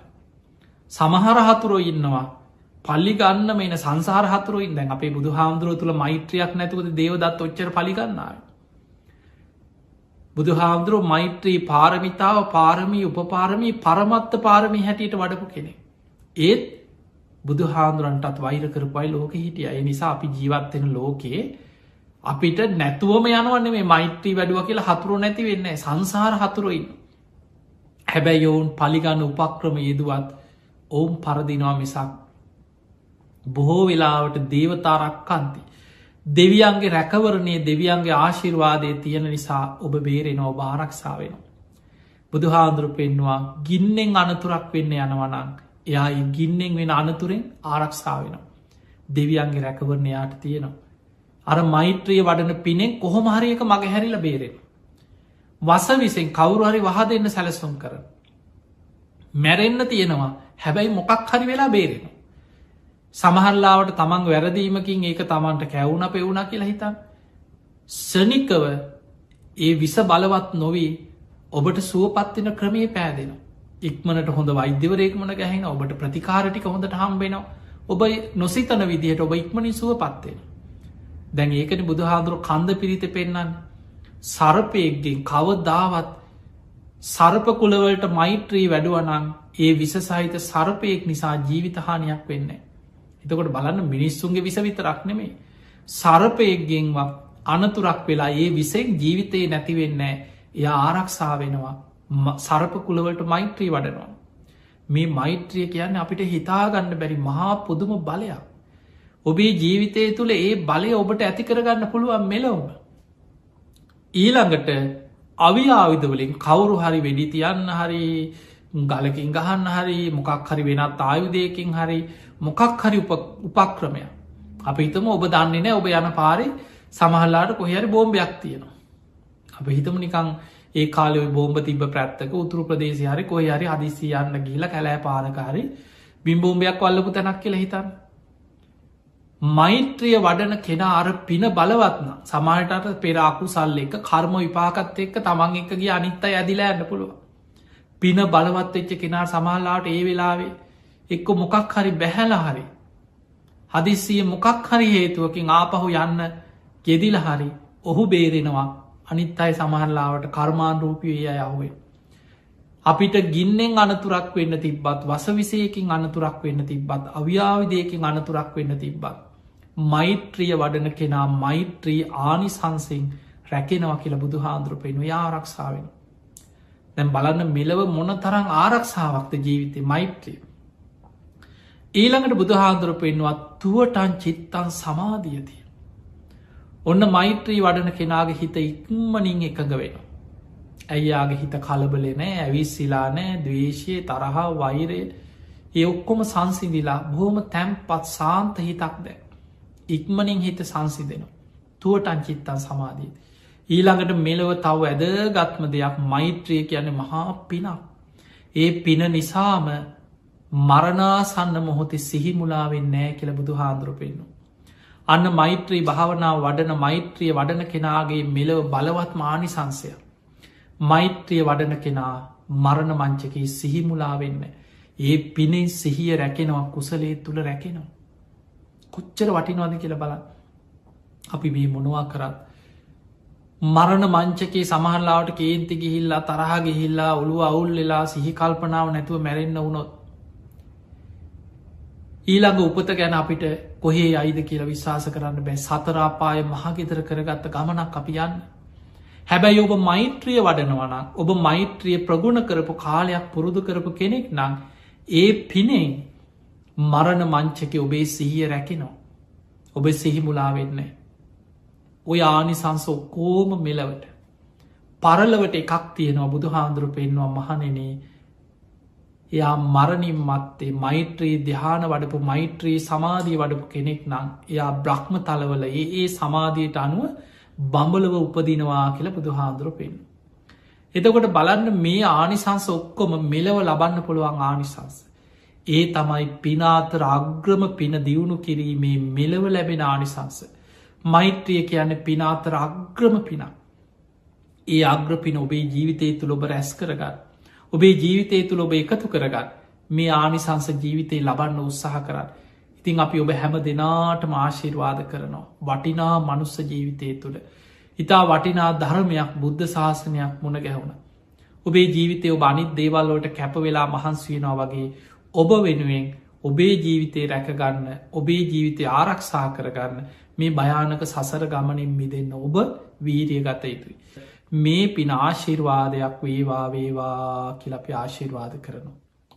සමහර හතුරෝ ඉන්නවා පල්ලි ගන්න මේන සංසාර හතුරුයින් දැන් අපේ බුදු හාමුදුරුව තුළ මෛත්‍රයක් නැතුවද දේවදත් ඔච්චර පලිගන්නාව. බුදු හාමුදුරුව මෛත්‍රී පාරමිතාව පාරමී උපපාරමී පරමත්ත පාරමී හැටියට වඩපු කෙනෙ. ඒත් බුදු හාමුදුරන්ටත් වෛර කරපයි ලෝක හිටිය ඒ නිසා අපි ජීවත්වෙන ලෝකයේ අපිට නැතුවම යනවන්නේ මේ මෛත්‍රී වැඩුව කියලා හතුරු නැති වෙන්න සංසාර හතුරුයින්. හැබැයි ඔවුන් පලිගන්න උපක්‍රම යෙදුවත් ඔවුන් පරදිනවා මිසක් බොහෝ වෙලාවට දේවතාරක්කන්ති. දෙවියන්ගේ රැකවරණය දෙවියන්ගේ ආශිර්වාදය තියෙන නිසා ඔබ බේරෙනෝ භාරක්ෂාවෙන. බුදු හාන්දුරු පෙන්වා ගින්නෙන් අනතුරක් වෙන්න යනවනං එයා ගින්නෙන් වෙන අනතුරෙන් ආරක්ෂාවෙන. දෙවියන්ගේ රැකවරණයාට තියෙනවා. අර මෛත්‍රිය වඩන පිනෙන් කොහොමහරියක මග හැරිල බේරෙන. වස විසින් කවුරුහරි වහ දෙන්න සැලසුම් කර. මැරෙන්න්න තියෙනවා හැබැයි මොකක් හරි වෙලා බේරෙන. සමහරලාවට තමන් වැරදීමකින් ඒක තමන්ට කැවුණ පෙවුණ කියලා හිතන්. සනිකව ඒ විස බලවත් නොවී ඔබට සුවපත්වෙන ක්‍රමය පෑදෙන. ඉක්මනට හොඳ වෛද්‍යවරේක්මන ගැහෙන ඔබට ප්‍රතිකාරටික හොඳට හම්බෙනවා. ඔබ නොසිතන විදිහයට ඔබ ඉක්මනින් සුවපත්වෙන. දැන් ඒකන බුදුහාදුරු කන්ද පිරිත පෙන්න්න සරපයක්ගෙන් කවදාවත් සර්පකුලවලට මෛත්‍රී වැඩුවනං ඒ විස සහිත සර්පයෙක් නිසා ජීවිතහානයක් වෙන්න. එතකොට බලන්න මිනිස්සුන්ගේ විස විතරක් නෙමේ. සරපයක්ගෙන්වත් අනතුරක් වෙලා ඒ විසෙක් ජීවිතයේ නැතිවෙන්න එය ආරක්ෂා වෙනවා සරපකුලවලට මෛත්‍රී වඩනවා. මේ මෛත්‍රිය කියන්න අපිට හිතාගන්න බැරි මහා පුදුම බලයක්. ඔබේ ජීවිතය තුළ ඒ බලය ඔබට ඇති කරගන්න පුළුවන් මෙලොවම. ඊළඟට අවියාවිදවලින් කවුරු හරි වෙඩි තියන්න හරි ගලකින් ගහන්න හරි මොකක් හරි වෙනත් ආයුදයකින් හරි මොකක් හරි උපක්‍රමය අප හිතම ඔබ දන්නේ නෑ ඔබ යන පාරි සමහල්ලාට කොහරි බෝම්භයක් තියෙනවා. අප හිතම නිකං ඒ කාලෙ බෝම්බ තිබ ප්‍රත්තක උතුරු ප්‍රදේශ හරි කොයි හරි හදිසි යන්න ගිහිලා කැලෑ පානකාරි බිම්බෝම්භයක් වල්ලපු තැනක් කියලා හිතන්න. මෛත්‍රිය වඩන කෙනා අර පින බලවත්න සමාටට පෙරාකු සල්ල එක කර්ම විපාකත් එක්ක තමන් එකගේ අනිත්ත ඇදිලා ඇන්න පුළුව. පින බලවත් එච්ච කෙනා සමහල්ලාට ඒ වෙලාවේ එක්ක මොකක් හරි බැහැල හරි හදිස්සිය මොකක් හරි හේතුවකින් ආපහු යන්න ගෙදිල හරි ඔහු බේරෙනවා අනිත් අයි සමහල්ලාවට කර්මාන් රූපී යහුවේ. අපිට ගින්නෙන් අනතුරක් වෙන්න තිබ්බත් වසවිසයකින් අනතුරක් වෙන්න තිබ්බත් අව්‍යාවිදයකින් අනතුරක් වෙන්න තිබ්බත්. මෛත්‍රිය වඩන කෙනා මෛත්‍රී ආනිසංසිං රැකෙනවා කියලා බුදු හාන්දුරුපෙන්ව ආරක්ෂාවෙන. දැන් බලන්න මෙලව මොන තරං ආරක්ෂාවක්ත ජීවිතය මෛත්‍රිය. ඊළඟට බුදු හාන්දුරුපෙන්වත් තුවටන් චිත්තන් සමාධියතිය. ඔන්න මෛත්‍රී වඩන කෙනාගේ හිත ඉක්මනින් එකඟ වෙන. ඇයියාගේ හිත කලබලෙ නෑ ඇවිස්සිලා නෑ දවේශය තරහා වෛරය ඒ ඔක්කොම සංසිදිලා බොහොම තැම්පත් සාන්ත හිතක් දැ. ඉක්මනින් හිත සංසිදෙනවා. තුවටන් චිත්තන් සමාධී. ඊළඟට මෙලව තව ඇදගත්ම දෙයක් මෛත්‍රිය කියන මහා පිනක්. ඒ පින නිසාම මරණාසන්න මොහොතේ සිහිමුලාවෙන් නෑ කියල බුදු හාන්දුරුපෙන්න්නු. අන්න මෛත්‍රී භාවනාව වඩන මෛත්‍රිය වඩන කෙනාගේ මෙලව බලවත් මානිසංසය. මෛත්‍රිය වඩන කෙනා මරණ මංචකී සිහිමුලාවෙන්න. ඒ පිනේ සිහිය රැකෙනවා කුසලේ තුළ රැකෙනවා. කොච්චර වටිනවාද කියල බලන්න. අපි මේ මොනවා කරත්. මරණ මංචකේ සමහල්ලාවට කේන්ති ගිහිල්ලා තරහ ගිහිල්ලා ඔළුව අවුල් වෙලා සිහි කල්පනාව නැතුව මැරෙන්න්න වුණොත්. ඊළඟ උපත ගැන අපිට කොහේ අයිද කියලා විශ්වාස කරන්න බෑ සතරාපාය මහගෙදර කරගත්ත ගමනක් අපි යන්න. හැබැයි ඔබ මෛත්‍රිය වඩනවන ඔබ මෛත්‍රිය ප්‍රගුණ කරපු කාලයක් පුරුදු කරපු කෙනෙක් නම් ඒ පිනෙන් මරණ මංචක ඔබේ සිහිය රැකිනෝ. ඔබ සිහිමුලාවෙන්නේ. ඔය ආනිසංස ඔක්කෝම මෙලවට පරලවට එකක් තියෙනවා බුදු හාන්දුරු පෙන්වා මහනෙනේ එයා මරණින් මත්තේ මෛත්‍රී දිහාන වඩපු මෛත්‍රී සමාධී වඩපු කෙනෙක් නම් එයා බ්‍රහ්ම තලවල ඒ සමාධීයට අනුව බඹලව උපදිනවා කියල බුදු හාන්දුරු පෙන්. එතකොට බලන්න මේ ආනිසංස ඔක්කොම මෙලව ලබන්න පුළුවන් ආනිසංස. ඒ තමයි පිනාතර අග්‍රම පින දියුණු කිරීමේ මෙලව ලැබෙන ආනිසංස. මෛත්‍රිය කියන්න පිනාතර අග්‍රම පින. ඒ අග්‍රපින ඔබේ ජීවිතය තුළ ඔබ රැස් කරගන්න. ඔබේ ජීවිතය තුළ ඔබ එකතු කරගන්න මේ ආනිසංස ජීවිතය ලබන්න උත්සාහ කරන්න. ඉතින් අපි ඔබ හැම දෙනාට ආශිර්වාද කරනවා. වටිනා මනුස්ස ජීවිතය තුළ. ඉතා වටිනා ධර්මයක් බුද්ධ ශාසනයක් මුණ ගැහුණ. ඔබේ ජීවිතය ඔබ අනිත් දේවල්ලෝට කැපවෙලා මහන්සුවෙනවා වගේ ඔබ වෙනුවෙන් ඔබේ ජීවිතය රැකගන්න ඔබේ ජීවිතය ආරක්ෂා කරගන්න මේ භයානක සසර ගමනින් මිදන්න ඔබ වීරිය ගත යුතුයි. මේ පින ආශිර්වාදයක් වේවා වේවා කියලපි ආශිර්වාද කරනවා.